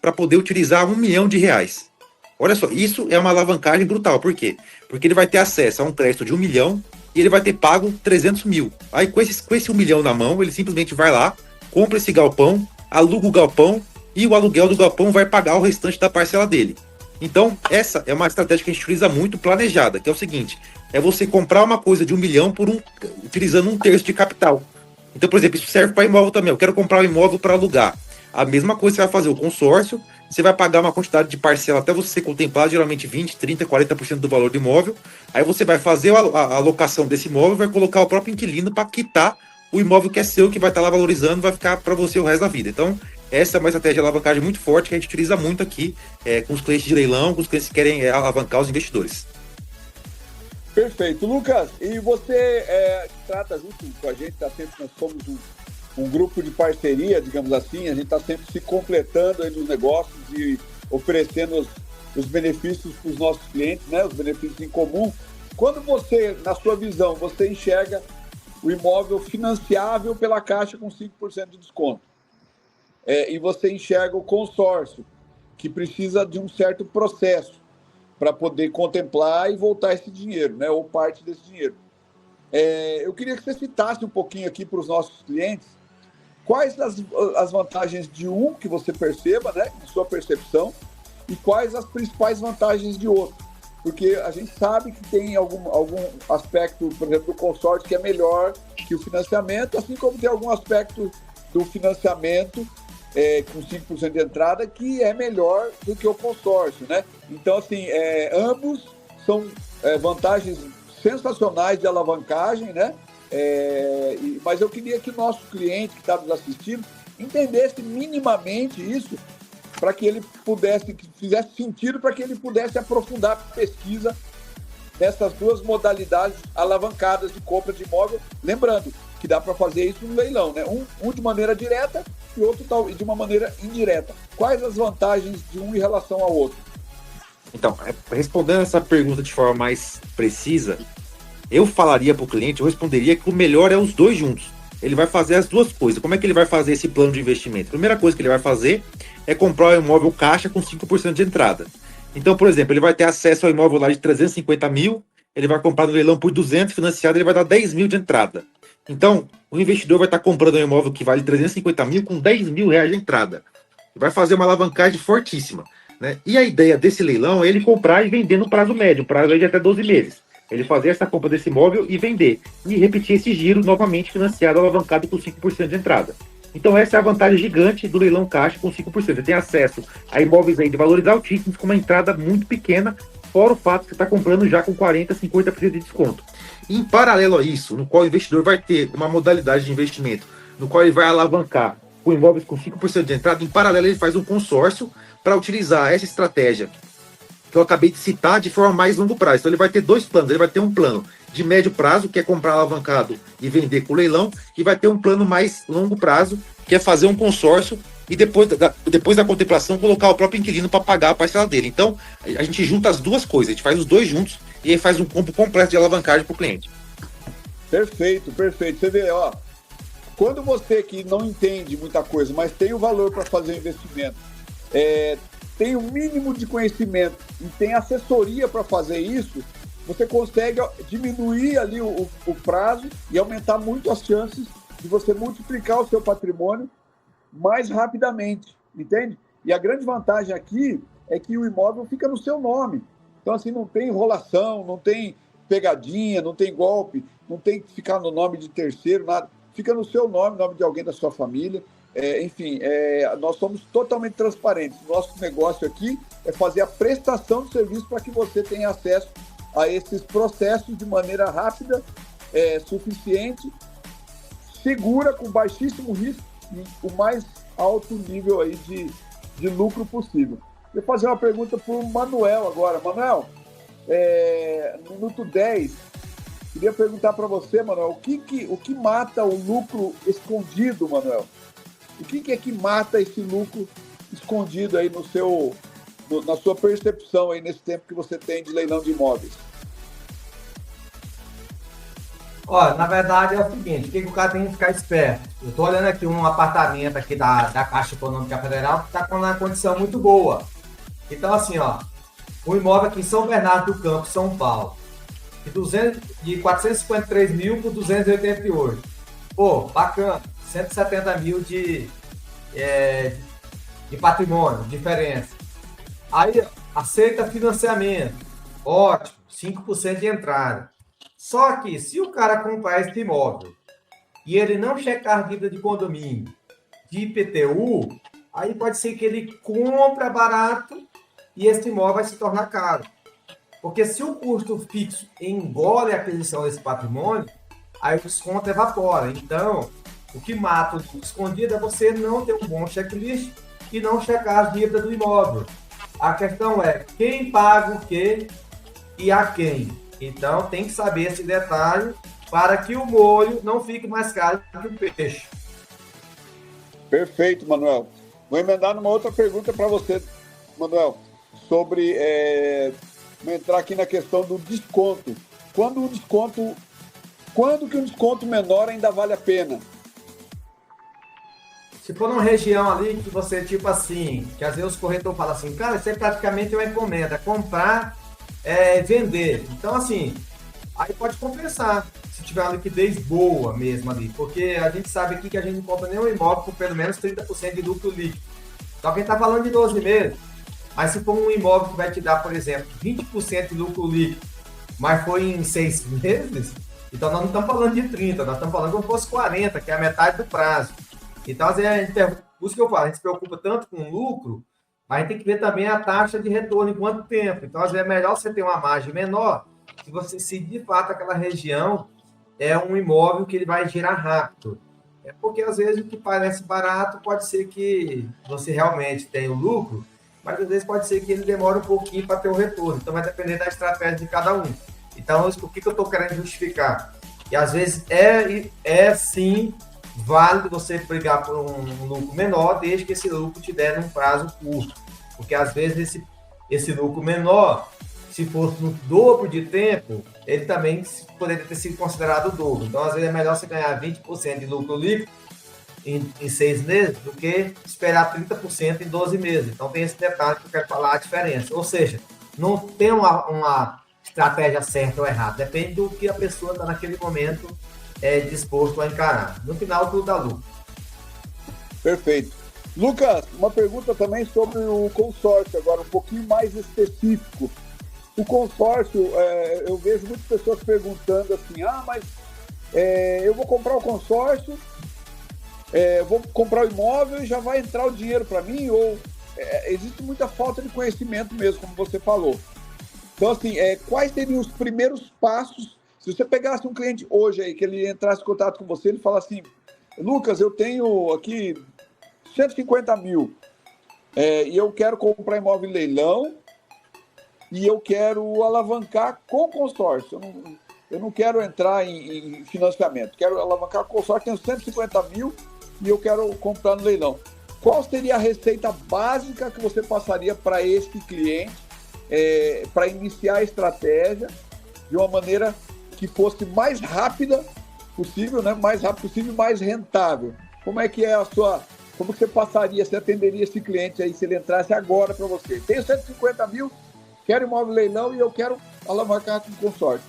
para poder utilizar R$1 milhão. Olha só, isso é uma alavancagem brutal. Por quê? Porque ele vai ter acesso a um crédito de R$1 milhão e ele vai ter pago 300 mil. Aí com esse R$1 milhão na mão, ele simplesmente vai lá, compra esse galpão, aluga o galpão e o aluguel do galpão vai pagar o restante da parcela dele. Então, essa é uma estratégia que a gente utiliza muito planejada, que é o seguinte, é você comprar uma coisa de R$1 milhão utilizando 1/3 de capital. Então, por exemplo, isso serve para imóvel também. Eu quero comprar um imóvel para alugar. A mesma coisa você vai fazer o consórcio, você vai pagar uma quantidade de parcela até você ser contemplado, geralmente 20%, 30%, 40% do valor do imóvel. Aí você vai fazer a alocação desse imóvel, vai colocar o próprio inquilino para quitar o imóvel que é seu, que vai estar lá valorizando, vai ficar para você o resto da vida. Então, essa é uma estratégia de alavancagem muito forte que a gente utiliza muito aqui com os clientes de leilão, com os clientes que querem alavancar os investidores. Perfeito. Lucas, e você trata junto com a gente, nós somos um grupo de parceria, digamos assim, a gente está sempre se completando aí nos negócios e oferecendo os benefícios para os nossos clientes, né, os benefícios em comum. Quando você, na sua visão, você enxerga o imóvel financiável pela Caixa com 5% de desconto, e você enxerga o consórcio, que precisa de um certo processo para poder contemplar e voltar esse dinheiro, né, ou parte desse dinheiro. Eu queria que você citasse um pouquinho aqui para os nossos clientes quais as vantagens de um que você perceba, né, em sua percepção, e quais as principais vantagens de outro. Porque a gente sabe que tem algum aspecto, por exemplo, do consórcio que é melhor que o financiamento, assim como tem algum aspecto do financiamento com 5% de entrada que é melhor do que o consórcio, né? Então, assim, ambos são vantagens sensacionais de alavancagem, né? Mas eu queria que o nosso cliente que está nos assistindo entendesse minimamente isso para que ele pudesse, que fizesse sentido para que ele pudesse aprofundar a pesquisa nessas duas modalidades alavancadas de compra de imóvel. Lembrando que dá para fazer isso no leilão, né? Um de maneira direta e outro de uma maneira indireta. Quais as vantagens de um em relação ao outro? Então, respondendo essa pergunta de forma mais precisa, eu falaria para o cliente, eu responderia que o melhor é os dois juntos. Ele vai fazer as duas coisas. Como é que ele vai fazer esse plano de investimento? A primeira coisa que ele vai fazer é comprar um imóvel caixa com 5% de entrada. Então, por exemplo, ele vai ter acesso ao imóvel lá de 350 mil, ele vai comprar no leilão por 200, financiado, ele vai dar 10 mil de entrada. Então, o investidor vai estar comprando um imóvel que vale 350 mil com 10 mil reais de entrada. Vai fazer uma alavancagem fortíssima, né? E a ideia desse leilão é ele comprar e vender no prazo médio, prazo de até 12 meses. Ele fazer essa compra desse imóvel e vender. E repetir esse giro novamente financiado, alavancado com 5% de entrada. Então essa é a vantagem gigante do leilão caixa com 5%. Você tem acesso a imóveis aí de valores altíssimos com uma entrada muito pequena, fora o fato que você está comprando já com 40%, 50% de desconto. E em paralelo a isso, no qual o investidor vai ter uma modalidade de investimento, no qual ele vai alavancar com imóveis com 5% de entrada, em paralelo ele faz um consórcio para utilizar essa estratégia que eu acabei de citar de forma mais longo prazo. Então ele vai ter dois planos. Ele vai ter um plano de médio prazo, que é comprar alavancado e vender com leilão, e vai ter um plano mais longo prazo, que é fazer um consórcio e depois da contemplação colocar o próprio inquilino para pagar a parcela dele. Então a gente junta as duas coisas, a gente faz os dois juntos e aí faz um combo completo de alavancagem para o cliente. Perfeito, perfeito. Você vê, ó, quando você que não entende muita coisa, mas tem o valor para fazer o investimento, tem o mínimo de conhecimento e tem assessoria para fazer isso, você consegue diminuir ali o prazo e aumentar muito as chances de você multiplicar o seu patrimônio mais rapidamente, entende? E a grande vantagem aqui é que o imóvel fica no seu nome. Então, assim, não tem enrolação, não tem pegadinha, não tem golpe, não tem que ficar no nome de terceiro, nada. Fica no seu nome, no nome de alguém da sua família. Enfim, nós somos totalmente transparentes. Nosso negócio aqui é fazer a prestação de serviço para que você tenha acesso a esses processos de maneira rápida, suficiente, segura, com baixíssimo risco e o mais alto nível aí de lucro possível. Vou fazer uma pergunta para o Manuel agora. Manuel, no minuto 10, queria perguntar para você, Manuel, o que mata o lucro escondido, Manuel? O que é que mata esse lucro escondido aí na sua percepção aí nesse tempo que você tem de leilão de imóveis? Olha, na verdade é o seguinte, o que o cara tem que ficar esperto? Eu estou olhando aqui um apartamento aqui da Caixa Econômica Federal que está com uma condição muito boa. Então, assim, ó, um imóvel aqui em São Bernardo do Campo, São Paulo, de 453 mil por 288. Pô, bacana, 170 mil de patrimônio, diferença. Aí, aceita financiamento, ótimo, 5% de entrada. Só que, se o cara comprar esse imóvel e ele não checar a dívida de condomínio, de IPTU, aí pode ser que ele compra barato e esse imóvel vai se tornar caro. Porque se o custo fixo engole a aquisição desse patrimônio, aí o desconto evapora. Então, o que mata o escondido é você não ter um bom checklist e não checar as dívidas do imóvel. A questão é quem paga o quê e a quem. Então, tem que saber esse detalhe para que o molho não fique mais caro que o peixe. Perfeito, Manuel. Vou emendar numa outra pergunta para você, Manuel, sobre entrar aqui na questão do desconto. Quando que um desconto menor ainda vale a pena? Se for numa região ali que você, tipo assim, que às vezes os corretores falam assim, cara, isso é praticamente uma encomenda, comprar, vender. Então, assim, aí pode compensar, se tiver uma liquidez boa mesmo ali, porque a gente sabe aqui que a gente não compra nenhum imóvel por pelo menos 30% de lucro líquido. Só que a gente está falando de 12 meses, mas se for um imóvel que vai te dar, por exemplo, 20% de lucro líquido, mas foi em 6 meses, então nós não estamos falando de 30, nós estamos falando como se fosse 40, que é a metade do prazo. Então, às vezes, por isso que eu falo, a gente se preocupa tanto com o lucro, mas a gente tem que ver também a taxa de retorno em quanto tempo. Então, às vezes, é melhor você ter uma margem menor se de fato aquela região é um imóvel que ele vai girar rápido. É porque, às vezes, o que parece barato pode ser que você realmente tenha o lucro, mas, às vezes, pode ser que ele demore um pouquinho para ter o retorno. Então, vai depender da estratégia de cada um. Então, o que eu estou querendo justificar? E, às vezes, sim, válido você brigar por um lucro menor, desde que esse lucro te der num prazo curto. Porque, às vezes, esse lucro menor, se fosse no dobro de tempo, ele também poderia ter sido considerado o dobro. Então, às vezes, é melhor você ganhar 20% de lucro líquido em 6 meses do que esperar 30% em 12 meses. Então, tem esse detalhe que eu quero falar a diferença. Ou seja, não tem uma estratégia certa ou errada. Depende do que a pessoa está naquele momento disposto a encarar. No final, tudo dá lucro. Perfeito. Lucas, uma pergunta também sobre o consórcio, agora um pouquinho mais específico. O consórcio, eu vejo muitas pessoas perguntando assim, mas eu vou comprar o consórcio, vou comprar o imóvel e já vai entrar o dinheiro para mim? Ou existe muita falta de conhecimento mesmo, como você falou. Então, assim, quais seriam os primeiros passos? Se você pegasse um cliente hoje aí, que ele entrasse em contato com você, ele fala assim, Lucas, eu tenho aqui 150 mil e eu quero comprar imóvel em leilão, e eu quero alavancar com consórcio. Eu não quero entrar em financiamento. Quero alavancar com consórcio, tenho 150 mil e eu quero comprar no leilão. Qual seria a receita básica que você passaria para este cliente para iniciar a estratégia de uma maneira que fosse mais rápida possível, né? Mais rápido possível e mais rentável? Como é que é como você passaria, você atenderia esse cliente aí se ele entrasse agora para você? Tenho 150 mil, quero imóvel leilão e eu quero alavancar com consórcio.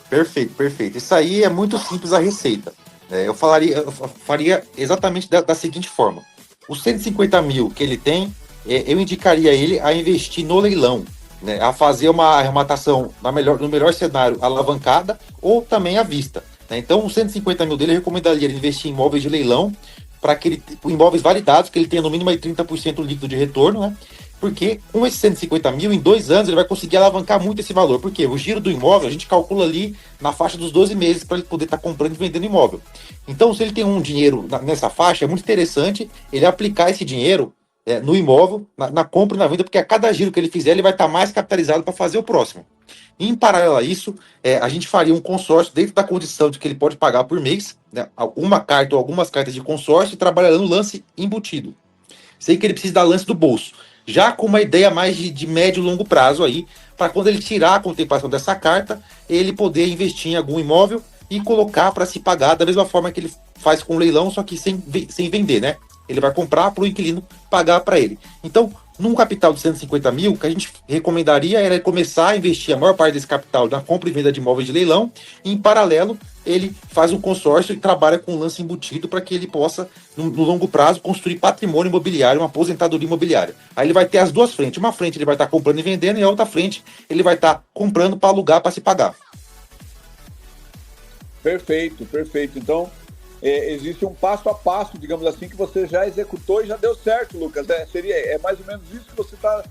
Perfeito. Isso aí é muito simples a receita. Eu faria exatamente da seguinte forma. Os 150 mil que ele tem, eu indicaria ele a investir no leilão, né? A fazer uma arrematação no melhor cenário alavancada ou também à vista, né? Então, os 150 mil dele, eu recomendaria ele investir em imóveis de leilão, para imóveis validados, que ele tenha no mínimo aí 30% líquido de retorno, né? Porque com esses 150 mil, em 2 anos, ele vai conseguir alavancar muito esse valor. Porque o giro do imóvel, a gente calcula ali na faixa dos 12 meses para ele poder estar comprando e vendendo imóvel. Então, se ele tem um dinheiro nessa faixa, é muito interessante ele aplicar esse dinheiro no imóvel, na compra e na venda, porque a cada giro que ele fizer, ele vai estar mais capitalizado para fazer o próximo. Em paralelo a isso, a gente faria um consórcio dentro da condição de que ele pode pagar por mês, né, uma carta ou algumas cartas de consórcio, e trabalhando no lance embutido. Sei que ele precisa dar lance do bolso, já com uma ideia mais de médio e longo prazo aí, para quando ele tirar a contemplação dessa carta, ele poder investir em algum imóvel e colocar para se pagar da mesma forma que ele faz com o leilão, só que sem vender, né? Ele vai comprar para o inquilino pagar para ele. Então, num capital de 150 mil, o que a gente recomendaria era começar a investir a maior parte desse capital na compra e venda de imóveis de leilão, e em paralelo, ele faz um consórcio e trabalha com lance embutido para que ele possa, no longo prazo, construir patrimônio imobiliário, uma aposentadoria imobiliária. Aí ele vai ter as duas frentes. Uma frente ele vai estar comprando e vendendo, e a outra frente ele vai estar comprando para alugar, para se pagar. Perfeito. Então, existe um passo a passo, digamos assim, que você já executou e já deu certo, Lucas. É mais ou menos isso que você está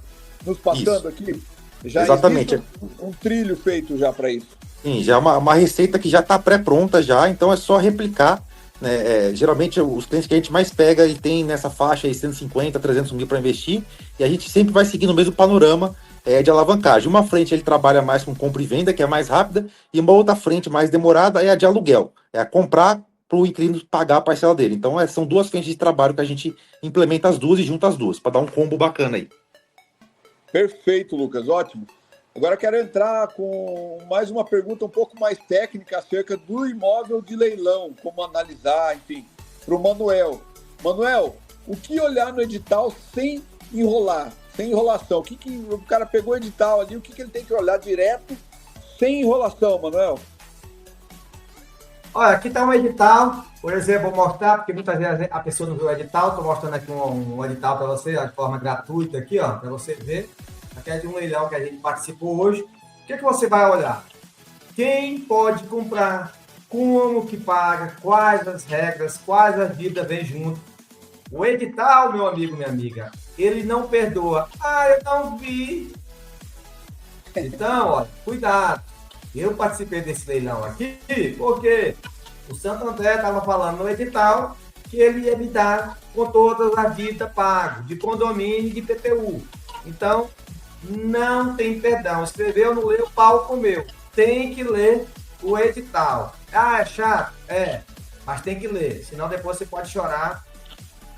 nos passando aqui? Já exatamente. Existe um trilho feito já para isso. Sim, já é uma receita que já está pré-pronta já, então é só replicar, né? Geralmente os clientes que a gente mais pega, ele tem nessa faixa aí 150, 300 mil para investir, e a gente sempre vai seguindo o mesmo panorama de alavancagem. Uma frente ele trabalha mais com compra e venda, que é mais rápida, e uma outra frente mais demorada é a de aluguel, é a comprar para o inquilino pagar a parcela dele. Então são duas frentes de trabalho que a gente implementa as duas e junta as duas, para dar um combo bacana aí. Perfeito, Lucas, ótimo. Agora quero entrar com mais uma pergunta um pouco mais técnica acerca do imóvel de leilão, como analisar, enfim, para o Manuel. Manuel, o que olhar no edital sem enrolar, sem enrolação? O que o cara pegou o edital ali, o que ele tem que olhar direto, sem enrolação, Manuel? Olha, aqui está um edital, por exemplo, vou mostrar, porque muitas vezes a pessoa não viu o edital, estou mostrando aqui um edital para você, de forma gratuita aqui, ó, para você ver. Aqui é de um leilão que a gente participou hoje. O que você vai olhar? Quem pode comprar, como que paga, quais as regras, quais as dívidas vêm junto. O edital, meu amigo, minha amiga, ele não perdoa. Eu não vi. Então, olha, cuidado. Eu participei desse leilão aqui porque O Santo André estava falando no edital que ele ia me dar com toda a vida pago, de condomínio e de PTU. Então, não tem perdão. Escreveu, não leu, o pau comeu. Tem que ler o edital. Ah, é chato? É, mas tem que ler. Senão depois você pode chorar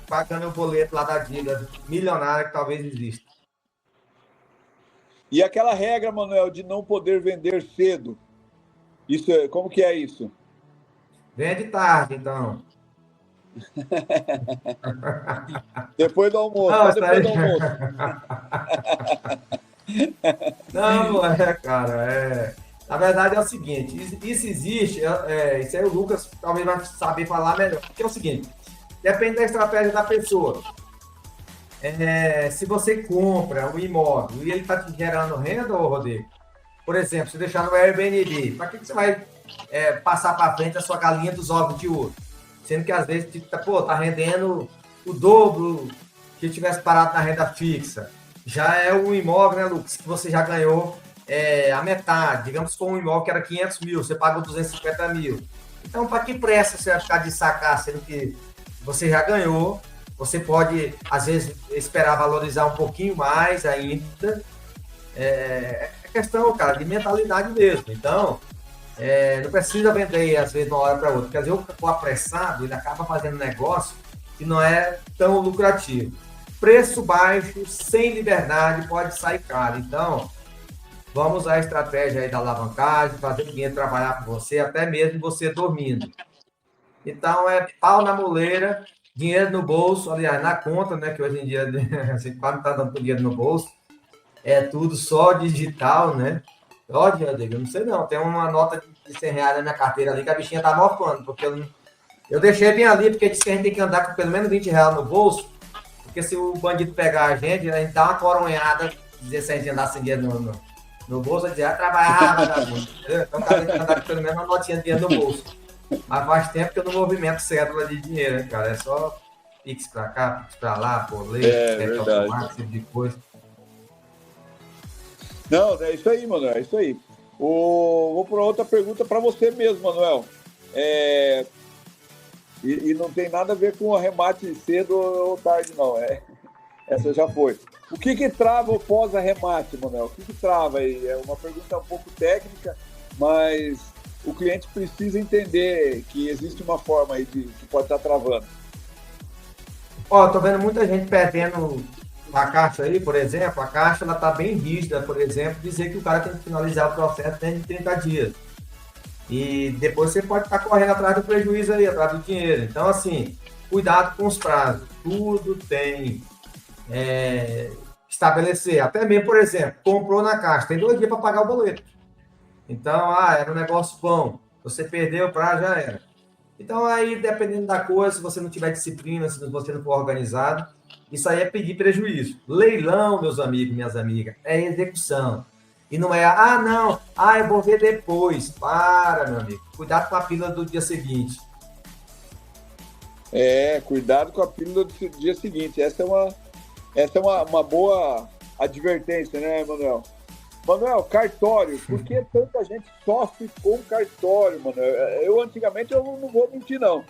pagando o boleto lá da dívida milionária que talvez exista. E aquela regra, Manuel, de não poder vender cedo, isso como que é isso? Vende tarde, então. Depois do almoço, Não, só depois do almoço. Não é, cara. Na verdade é o seguinte, isso existe, isso aí o Lucas talvez vai saber falar melhor. Porque é o seguinte, depende da estratégia da pessoa. Se você compra um imóvel e ele está te gerando renda, ô Rodrigo, por exemplo, se deixar no Airbnb, para que você vai passar para frente a sua galinha dos ovos de ouro? Sendo que às vezes tá rendendo o dobro que tivesse parado na renda fixa. Já é um imóvel, né, Lucas, que você já ganhou a metade. Digamos que for um imóvel que era 500 mil, você pagou 250 mil. Então, para que pressa você vai ficar de sacar, sendo que você já ganhou? Você pode, às vezes, esperar valorizar um pouquinho mais ainda. É questão, cara, de mentalidade mesmo. Então, não precisa vender, às vezes, de uma hora para outra. Porque, às vezes, o apressado, ele acaba fazendo negócio que não é tão lucrativo. Preço baixo, sem liberdade, pode sair caro. Então, vamos usar a estratégia aí da alavancagem, fazer o dinheiro trabalhar por você, até mesmo você dormindo. Então, pau na moleira, dinheiro no bolso, aliás, na conta, né? Que hoje em dia a gente quase não está dando dinheiro no bolso. É tudo só digital, né? Olha, eu não sei não, tem uma nota de 100 reais na minha carteira ali que a bichinha tá morfando, porque eu deixei bem ali, porque disse que a gente tem que andar com pelo menos 20 reais no bolso, porque se o bandido pegar a gente dá uma coronhada, dizer se a gente andar sem dinheiro no bolso, dizer, trabalhar, vagabundo. Então o cara tem que andar com pelo menos uma notinha de dinheiro no bolso. Mas faz tempo que eu não movimento cédula de dinheiro, né, cara? É só Pix pra cá, Pix pra lá, boleto, automático, esse tipo de coisa. Não, é isso aí, Manuel, é isso aí. Vou para outra pergunta para você mesmo, Manuel. E não tem nada a ver com arremate cedo ou tarde, não. Essa já foi. O que trava o pós-arremate, Manuel? O que trava aí? É uma pergunta um pouco técnica, mas o cliente precisa entender que existe uma forma aí que pode estar travando. Tô vendo muita gente perdendo a Caixa aí, por exemplo. A Caixa ela está bem rígida, por exemplo, dizer que o cara tem que finalizar o processo dentro de 30 dias. E depois você pode estar correndo atrás do prejuízo aí, atrás do dinheiro. Então, assim, cuidado com os prazos. Tudo tem estabelecer. Até mesmo, por exemplo, comprou na Caixa, tem 2 dias para pagar o boleto. Então, era um negócio bom. Você perdeu o prazo, já era. Então, aí, dependendo da coisa, se você não tiver disciplina, se você não for organizado, isso aí é pedir prejuízo. Leilão, meus amigos, minhas amigas, é execução. E não é, não, eu vou ver depois. Para, meu amigo. Cuidado com a pílula do dia seguinte. Cuidado com a pílula do dia seguinte. Essa é uma boa advertência, né, Manuel? Manuel, cartório. Por que tanta gente sofre com cartório, Manuel? Eu, antigamente, eu não vou mentir, não.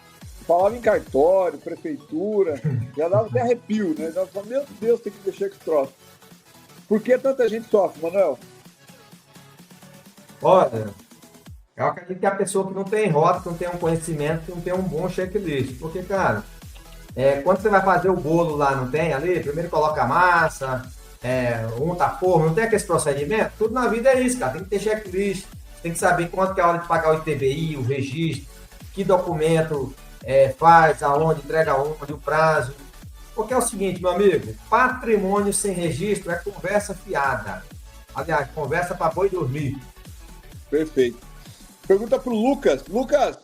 Falava em cartório, prefeitura, já dava até arrepio, né? Eu falava, meu Deus, tem que mexer com esse troço. Por que tanta gente sofre, Manuel? Olha, eu acredito que a pessoa que não tem rota, que não tem um conhecimento, que não tem um bom checklist. Porque, cara, quando você vai fazer o bolo lá, não tem ali? Primeiro coloca a massa, unta a forma, não tem aquele procedimento? Tudo na vida é isso, cara. Tem que ter checklist, tem que saber quanto que é a hora de pagar o ITBI, o registro, que documento faz, aonde, entrega aonde, o prazo. Porque é o seguinte, meu amigo, patrimônio sem registro é conversa fiada. Aliás, conversa para boi dormir. Perfeito. Pergunta para o Lucas. Lucas,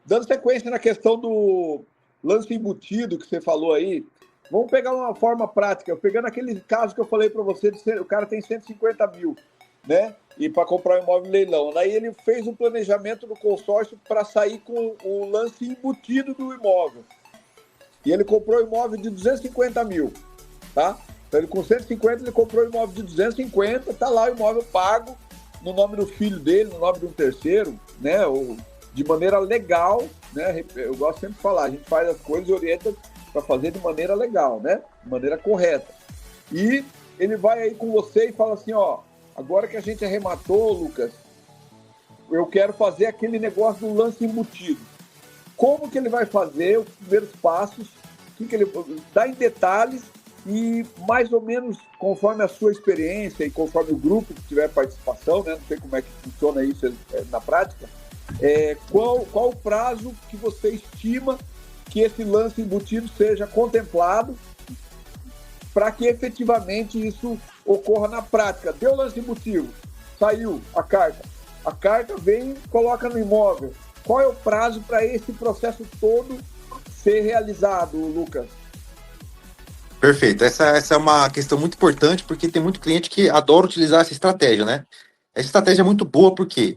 dando sequência na questão do lance embutido que você falou aí, vamos pegar uma forma prática. Pegando aquele caso que eu falei para você, o cara tem 150 mil, né? E para comprar um imóvel em leilão. Daí ele fez um planejamento no consórcio para sair com o lance embutido do imóvel. E ele comprou o imóvel de 250 mil, tá? Então ele com 150, ele comprou o imóvel de 250, tá lá o imóvel pago, no nome do filho dele, no nome de um terceiro, né? Ou de maneira legal, né? Eu gosto sempre de falar, a gente faz as coisas e orienta para fazer de maneira legal, né? De maneira correta. E ele vai aí com você e fala assim, ó, agora que a gente arrematou, Lucas, eu quero fazer aquele negócio do lance embutido. Como que ele vai fazer os primeiros passos? O que ele dá em detalhes e mais ou menos conforme a sua experiência e conforme o grupo que tiver participação, né? Não sei como é que funciona isso na prática. Qual o prazo que você estima que esse lance embutido seja contemplado para que efetivamente isso ocorra na prática? Deu lance embutido, saiu a carta vem e coloca no imóvel. Qual é o prazo para esse processo todo ser realizado, Lucas? Perfeito. Essa é uma questão muito importante, porque tem muito cliente que adora utilizar essa estratégia, né? Essa estratégia é muito boa porque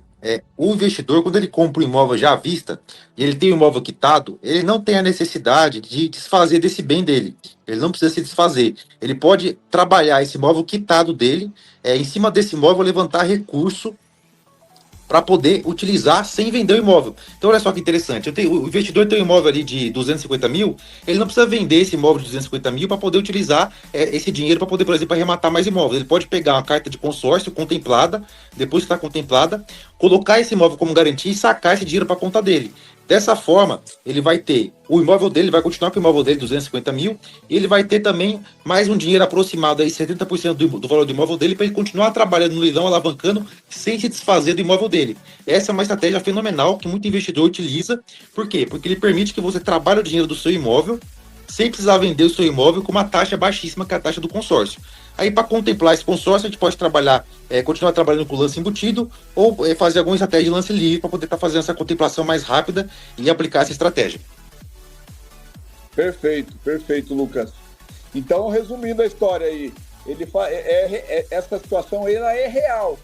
o investidor, quando ele compra um imóvel já à vista, e ele tem o imóvel quitado, ele não tem a necessidade de desfazer desse bem dele. Ele não precisa se desfazer. Ele pode trabalhar esse imóvel quitado dele, em cima desse imóvel levantar recurso para poder utilizar sem vender o imóvel. Então, olha só que interessante. O investidor tem um imóvel ali de 250 mil, ele não precisa vender esse imóvel de 250 mil para poder utilizar esse dinheiro para poder, por exemplo, arrematar mais imóveis. Ele pode pegar uma carta de consórcio contemplada, depois que está contemplada, colocar esse imóvel como garantia e sacar esse dinheiro para a conta dele. Dessa forma, ele vai ter o imóvel dele, vai continuar com o imóvel dele, 250 mil, e ele vai ter também mais um dinheiro aproximado, aí 70% do valor do imóvel dele, para ele continuar trabalhando no leilão, alavancando, sem se desfazer do imóvel dele. Essa é uma estratégia fenomenal que muito investidor utiliza. Por quê? Porque ele permite que você trabalhe o dinheiro do seu imóvel, sem precisar vender o seu imóvel com uma taxa baixíssima, que é a taxa do consórcio. Aí, para contemplar esse consórcio, a gente pode trabalhar, continuar trabalhando com lance embutido ou fazer alguma estratégia de lance livre para poder estar fazendo essa contemplação mais rápida e aplicar essa estratégia. Perfeito, Lucas. Então, resumindo a história aí, essa situação ela é real,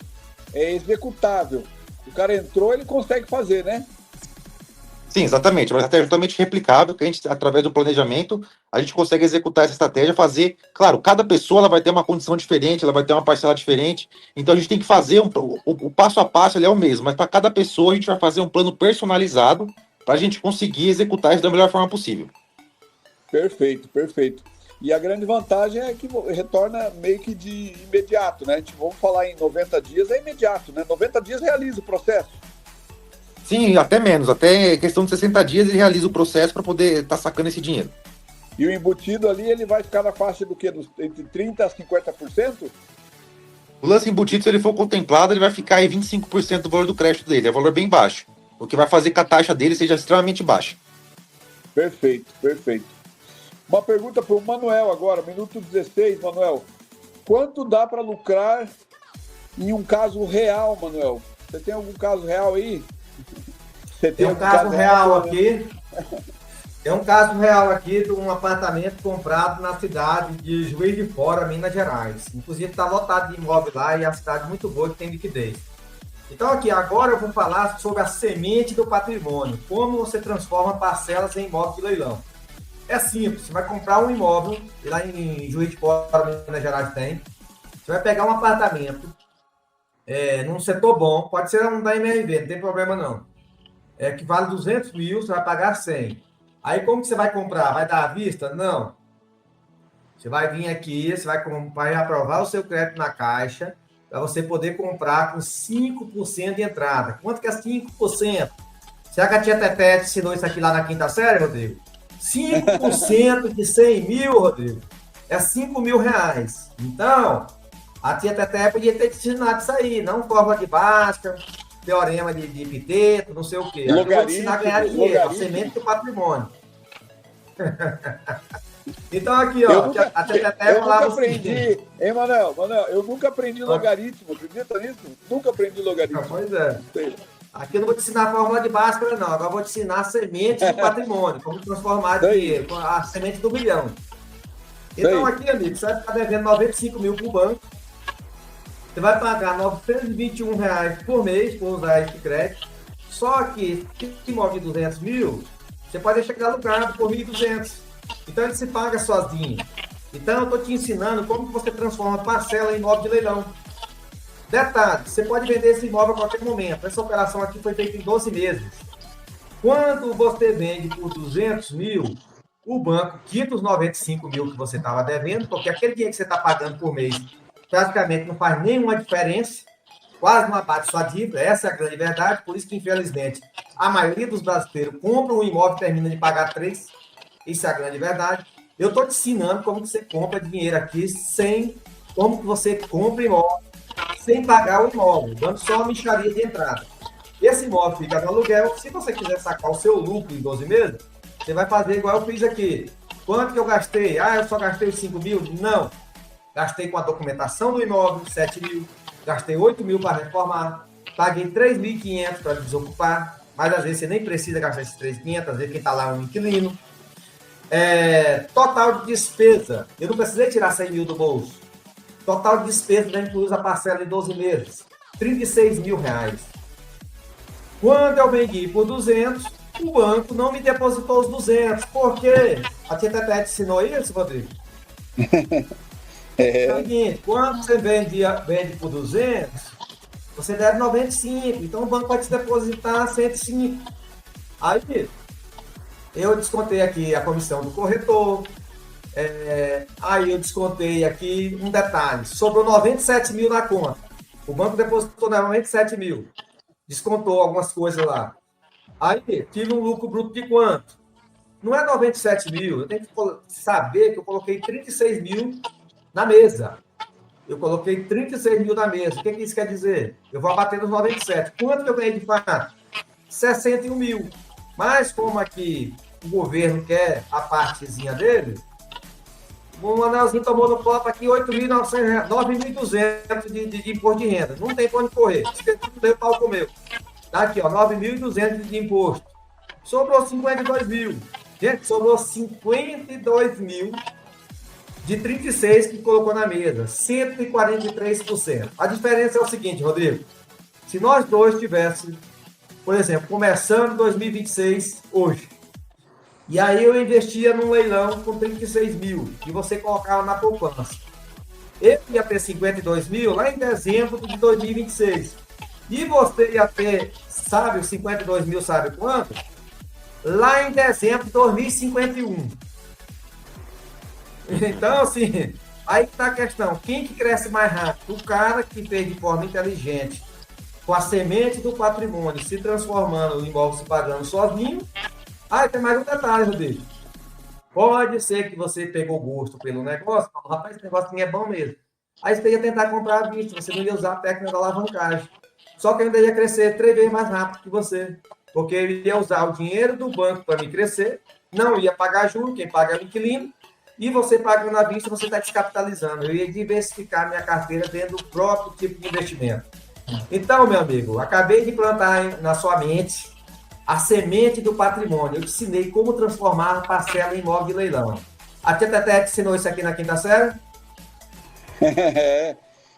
é executável. O cara entrou, ele consegue fazer, né? Sim, exatamente. Uma estratégia totalmente replicável, que a gente, através do planejamento, a gente consegue executar essa estratégia, fazer... Claro, cada pessoa ela vai ter uma condição diferente, ela vai ter uma parcela diferente, então a gente tem que fazer... O passo a passo ele é o mesmo, mas para cada pessoa a gente vai fazer um plano personalizado para a gente conseguir executar isso da melhor forma possível. Perfeito. E a grande vantagem é que retorna meio que de imediato, né? Vamos falar em 90 dias, é imediato, né? 90 dias realiza o processo. Sim, até menos. Até questão de 60 dias ele realiza o processo para poder estar sacando esse dinheiro. E o embutido ali, ele vai ficar na faixa do quê? Entre 30% a 50%? O lance embutido, se ele for contemplado, ele vai ficar em 25% do valor do crédito dele. É um valor bem baixo. O que vai fazer que a taxa dele seja extremamente baixa. Perfeito. Uma pergunta para o Manuel agora, minuto 16, Manuel. Quanto dá para lucrar em um caso real, Manuel? Você tem algum caso real aí? Tem um caso real aqui. Tem um caso real aqui de um apartamento comprado na cidade de Juiz de Fora, Minas Gerais. Inclusive está lotado de imóvel lá e a cidade muito boa que tem liquidez. Então aqui, agora eu vou falar sobre a semente do patrimônio. Como você transforma parcelas em imóvel de leilão. É simples, você vai comprar um imóvel, e lá em Juiz de Fora, Minas Gerais tem. Você vai pegar um apartamento num setor bom, pode ser um da MRV, não tem problema não. Que vale 200 mil, você vai pagar 100. Aí como que você vai comprar? Vai dar à vista? Não. Você vai vir aqui, você vai aprovar o seu crédito na Caixa, para você poder comprar com 5% de entrada. Quanto que é 5%? Será que a tia Teté te ensinou isso aqui lá na quinta série, Rodrigo? 5% de 100 mil, Rodrigo, é 5 mil reais. Então, a tia Teté podia ter te ensinado isso aí, não fórmula de Bhaskara, teorema de Epiteto, não sei o quê. Eu vou te ensinar a ganhar dinheiro, a semente do patrimônio. Então aqui, ó, a tia Teté falava o seguinte. Hein, Manuel, eu nunca aprendi logaritmo, acredita nisso? Nunca aprendi logaritmo. Pois é. Aqui eu não vou te ensinar a fórmula de Bhaskara, não. Agora eu vou te ensinar a semente do patrimônio, como transformar dinheiro, a semente do milhão. Então aqui, amigo, você vai ficar devendo 95 mil para o banco. Você vai pagar R$ 921 por mês por usar esse crédito. Só que esse imóvel de 200 mil, você pode deixar ele alugado por 1.200. Então ele se paga sozinho. Então eu estou te ensinando como que você transforma parcela em imóvel de leilão. Detalhe, você pode vender esse imóvel a qualquer momento. Essa operação aqui foi feita em 12 meses. Quando você vende por 200 mil, o banco quita os 95 mil que você estava devendo, porque aquele dinheiro que você está pagando por mês praticamente não faz nenhuma diferença, quase não abate sua dívida, essa é a grande verdade, por isso que, infelizmente, a maioria dos brasileiros compra um imóvel e termina de pagar 3, isso é a grande verdade. Eu estou te ensinando como que você compra dinheiro aqui como que você compra imóvel sem pagar o imóvel, dando só uma mixaria de entrada. Esse imóvel fica no aluguel, se você quiser sacar o seu lucro em 12 meses, você vai fazer igual eu fiz aqui. Quanto que eu gastei? Eu só gastei 5 mil? Não. Gastei com a documentação do imóvel, 7 mil. Gastei 8 mil para reformar. Paguei 3.500 para desocupar. Mas às vezes você nem precisa gastar esses 3.500, às vezes quem está lá é um inquilino. Total de despesa. Eu não precisei tirar 100 mil do bolso. Total de despesa já inclui a parcela em 12 meses. 36 mil reais. Quando eu vendi por 200, o banco não me depositou os 200. Por quê? A Tia Tete ensinou isso, Rodrigo? É o seguinte, quando você vende por 200, você deve 95. Então o banco vai te depositar 105. Aí eu descontei aqui a comissão do corretor. Aí eu descontei aqui um detalhe. Sobrou 97 mil na conta. O banco depositou 97 mil. Descontou algumas coisas lá. Aí tive um lucro bruto de quanto? Não é 97 mil. Eu tenho que saber que eu coloquei 36 mil na mesa. Eu coloquei 36 mil na mesa. O que isso quer dizer? Eu vou abater nos 97. Quanto que eu ganhei de fato? 61 mil. Mas como aqui o governo quer a partezinha dele, o Manelzinho tomou no copo aqui 8.900, 9.200 de imposto de renda. Não tem para onde correr. Não tem pau comeu. Tá aqui, ó, 9.200 de imposto. Sobrou 52 mil. Gente, sobrou 52 mil de 36 que colocou na mesa. 143%. A diferença é o seguinte, Rodrigo. Se nós dois tivéssemos, por exemplo, começando 2026 hoje, e aí eu investia num leilão com 36 mil e você colocava na poupança. Eu ia ter 52 mil lá em dezembro de 2026. E você ia ter, sabe, os 52 mil, sabe quanto? Lá em dezembro de 2051. Então, assim, aí está a questão. Quem que cresce mais rápido? O cara que fez de forma inteligente, com a semente do patrimônio, se transformando, o imóvel se pagando sozinho. Tem mais um detalhe, Rodrigo. Pode ser que você pegou gosto pelo negócio, rapaz, esse negócio é bom mesmo. Aí você ia tentar comprar à vista, você não ia usar a técnica da alavancagem. Só que eu ainda ia crescer 3 vezes mais rápido que você, porque eu ia usar o dinheiro do banco para me crescer, não ia pagar juros, quem paga é o inquilino, e você pagando à vista, você está descapitalizando. Eu ia diversificar minha carteira dentro do próprio tipo de investimento. Então, meu amigo, acabei de plantar na sua mente a semente do patrimônio. Eu te ensinei como transformar a parcela em imóvel de leilão. A Tia Tete ensinou isso aqui na quinta série?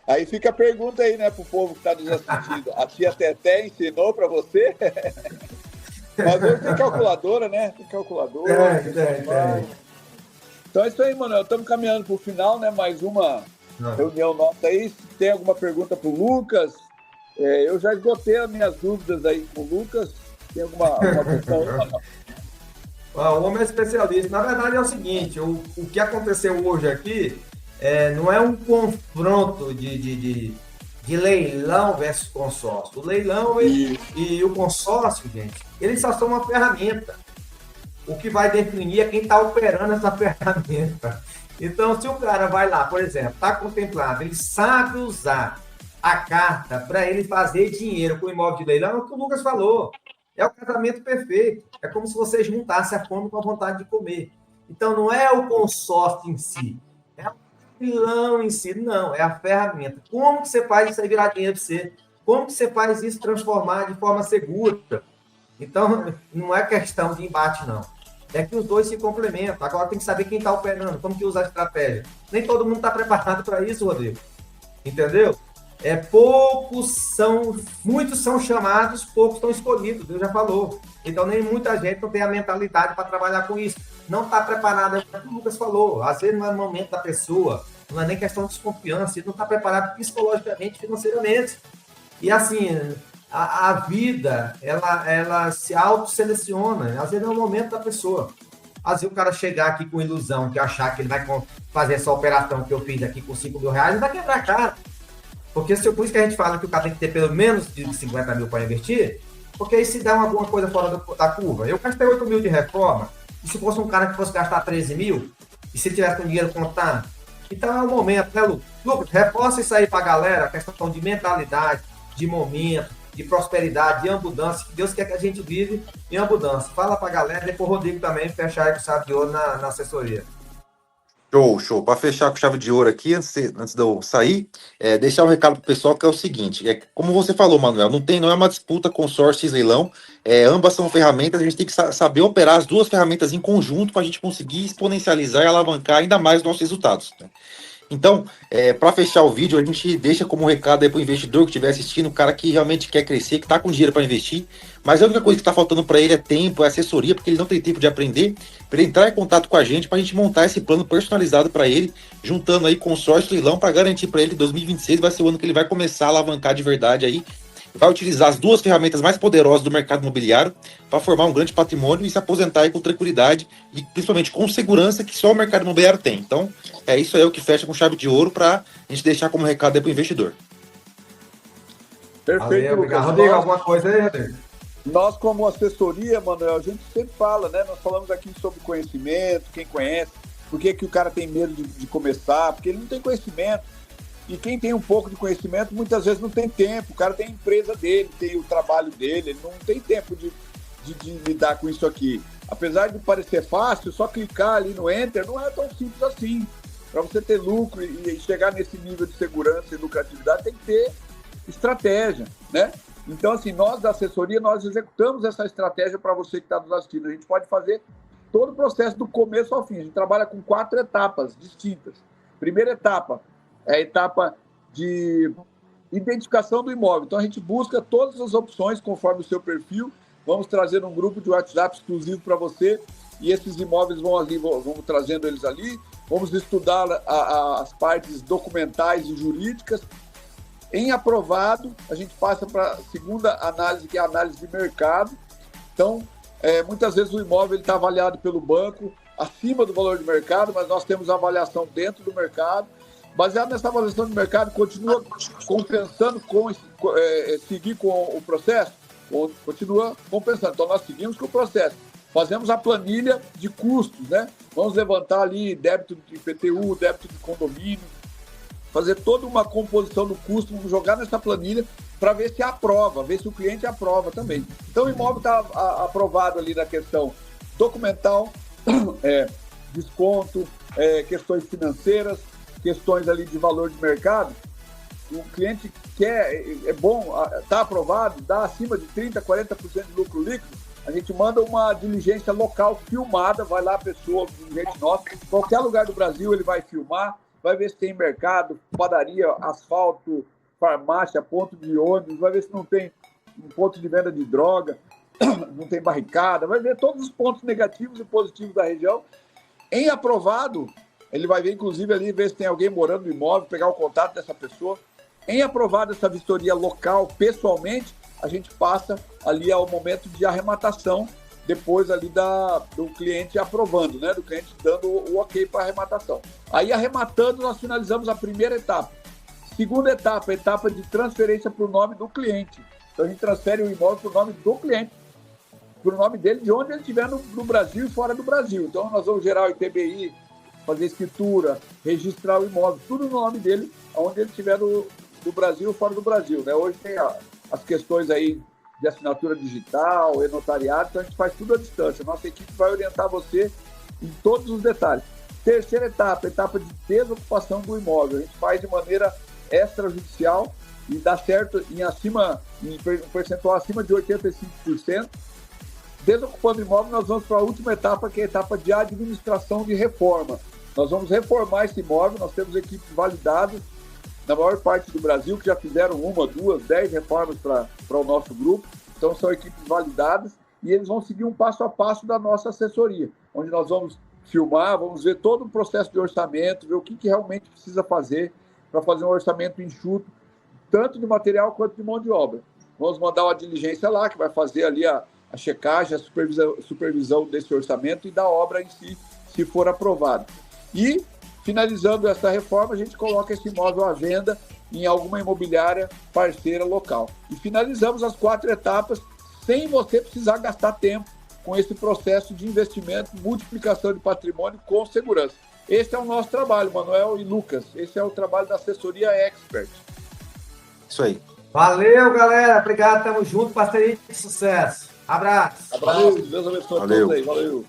Aí fica a pergunta aí, né, pro povo que está nos assistindo. A Tia Tete ensinou para você? Mas hoje tem calculadora, né? Tem calculadora. Então é isso aí, Manuel. Estamos caminhando para o final, né? Mais uma reunião nossa aí. Se tem alguma pergunta para o Lucas, eu já esgotei as minhas dúvidas aí com o Lucas. Tem alguma questão aí, não? O homem é especialista. Na verdade é o seguinte, o que aconteceu hoje aqui não é um confronto de leilão versus consórcio. O leilão e o consórcio, gente, eles só são uma ferramenta. O que vai definir é quem está operando essa ferramenta. Então, se o cara vai lá, por exemplo, está contemplado, ele sabe usar a carta para ele fazer dinheiro com o imóvel de leilão, é o que o Lucas falou. É o casamento perfeito. É como se você juntasse a fome com a vontade de comer. Então, não é o consórcio em si. É o leilão em si. Não, é a ferramenta. Como que você faz isso aí virar dinheiro para você? Como que você faz isso transformar de forma segura? Então, não é questão de embate, não. É que os dois se complementam. Agora tem que saber quem está operando, como que usa a estratégia. Nem todo mundo está preparado para isso, Rodrigo. Entendeu? Muitos são chamados, poucos estão escolhidos, Deus já falou. Então, nem muita gente não tem a mentalidade para trabalhar com isso. Não está preparado, é o que o Lucas falou. Às vezes não é o momento da pessoa, não é nem questão de desconfiança, ele não está preparado psicologicamente, financeiramente. E assim, a vida, ela se autoseleciona. Às vezes é o momento da pessoa. Às vezes o cara chegar aqui com ilusão, que achar que ele vai fazer essa operação que eu fiz aqui com 5 mil reais, ele vai quebrar a cara. Porque por isso que a gente fala que o cara tem que ter pelo menos de 50 mil para investir, porque aí se dá alguma coisa fora da curva. Eu gastei 8 mil de reforma, e se fosse um cara que fosse gastar 13 mil, e se tivesse com dinheiro contando, então é o momento, né, Lucas? Lucas, reforça isso aí para a galera, a questão de mentalidade, de momento, de prosperidade, de abundância, que Deus quer que a gente vive em abundância. Fala para a galera, depois o Rodrigo também fechar aí com chave de ouro na assessoria. Show. Para fechar com chave de ouro aqui, antes de eu sair, deixar um recado para o pessoal que é o seguinte: como você falou, Manuel, não é uma disputa consórcio e leilão, ambas são ferramentas, a gente tem que saber operar as duas ferramentas em conjunto para a gente conseguir exponencializar e alavancar ainda mais os nossos resultados, né? Então, para fechar o vídeo, a gente deixa como recado aí para o investidor que estiver assistindo, o cara que realmente quer crescer, que está com dinheiro para investir, mas a única coisa que está faltando para ele é tempo, é assessoria, porque ele não tem tempo de aprender, para ele entrar em contato com a gente, para a gente montar esse plano personalizado para ele, juntando aí consórcio e leilão, para garantir para ele que 2026 vai ser o ano que ele vai começar a alavancar de verdade aí, vai utilizar as duas ferramentas mais poderosas do mercado imobiliário para formar um grande patrimônio e se aposentar aí com tranquilidade e principalmente com segurança que só o mercado imobiliário tem. Então, isso aí é o que fecha com chave de ouro para a gente deixar como recado aí para o investidor. Perfeito, Lucas. Rodrigo, alguma coisa aí, Rodrigo? Nós, como assessoria, Manuel, a gente sempre fala, né? Nós falamos aqui sobre conhecimento, quem conhece, por que o cara tem medo de começar, porque ele não tem conhecimento. E quem tem um pouco de conhecimento, muitas vezes não tem tempo. O cara tem a empresa dele, tem o trabalho dele, ele não tem tempo de lidar com isso aqui. Apesar de parecer fácil, só clicar ali no Enter não é tão simples assim. Para você ter lucro e chegar nesse nível de segurança e lucratividade, tem que ter estratégia, né? Então, assim, nós da assessoria, nós executamos essa estratégia para você que está nos assistindo. A gente pode fazer todo o processo do começo ao fim. A gente trabalha com 4 etapas distintas. Primeira etapa é a etapa de identificação do imóvel. Então, a gente busca todas as opções conforme o seu perfil. Vamos trazer um grupo de WhatsApp exclusivo para você e esses imóveis vamos trazendo eles ali. Vamos estudar as partes documentais e jurídicas. Em aprovado, a gente passa para a segunda análise, que é a análise de mercado. Então, muitas vezes o imóvel está avaliado pelo banco acima do valor de mercado, mas nós temos a avaliação dentro do mercado. Baseado nessa avaliação de mercado, continua compensando seguir com o processo? Continua compensando. Então, nós seguimos com o processo. Fazemos a planilha de custos, né? Vamos levantar ali débito de IPTU, débito de condomínio, fazer toda uma composição do custo, vamos jogar nessa planilha para ver se aprova, ver se o cliente aprova também. Então, o imóvel está aprovado ali na questão documental, desconto, questões financeiras, questões ali de valor de mercado. O cliente quer, está aprovado, dá acima de 30%, 40% de lucro líquido, a gente manda uma diligência local filmada, vai lá a pessoa, dirigente nosso, qualquer lugar do Brasil ele vai filmar, vai ver se tem mercado, padaria, asfalto, farmácia, ponto de ônibus, vai ver se não tem um ponto de venda de droga, não tem barricada, vai ver todos os pontos negativos e positivos da região. Em aprovado, ele vai ver, inclusive, ali, ver se tem alguém morando no imóvel, pegar o contato dessa pessoa. Em aprovado essa vistoria local, pessoalmente, a gente passa ali ao momento de arrematação, depois ali do cliente aprovando, né? Do cliente dando o ok para arrematação. Aí, arrematando, nós finalizamos a primeira etapa. Segunda etapa, a etapa de transferência para o nome do cliente. Então, a gente transfere o imóvel para o nome do cliente, para o nome dele, de onde ele estiver no Brasil e fora do Brasil. Então, nós vamos gerar o ITBI, fazer escritura, registrar o imóvel, tudo no nome dele, onde ele estiver no Brasil ou fora do Brasil, né? Hoje tem as questões aí de assinatura digital, e-notariado, então a gente faz tudo à distância. Nossa equipe vai orientar você em todos os detalhes. Terceira etapa, etapa de desocupação do imóvel. A gente faz de maneira extrajudicial e dá certo em percentual acima de 85%. Desocupando o imóvel, nós vamos para a última etapa, que é a etapa de administração de reforma. Nós vamos reformar esse imóvel, nós temos equipes validadas na maior parte do Brasil, que já fizeram 1, 2, 10 reformas para o nosso grupo. Então, são equipes validadas e eles vão seguir um passo a passo da nossa assessoria, onde nós vamos filmar, vamos ver todo o processo de orçamento, ver o que realmente precisa fazer para fazer um orçamento enxuto, tanto de material quanto de mão de obra. vamos mandar uma diligência lá, que vai fazer ali a checagem, a supervisão desse orçamento e da obra em si, se for aprovado. E, finalizando essa reforma, a gente coloca esse imóvel à venda em alguma imobiliária parceira local. E finalizamos as 4 etapas sem você precisar gastar tempo com esse processo de investimento, multiplicação de patrimônio com segurança. Esse é o nosso trabalho, Manuel e Lucas. Esse é o trabalho da assessoria Expert. Isso aí. Valeu, galera. Obrigado, tamo junto. Parceria de sucesso. Abraço. Abraço, Deus abençoe a todos aí. Valeu.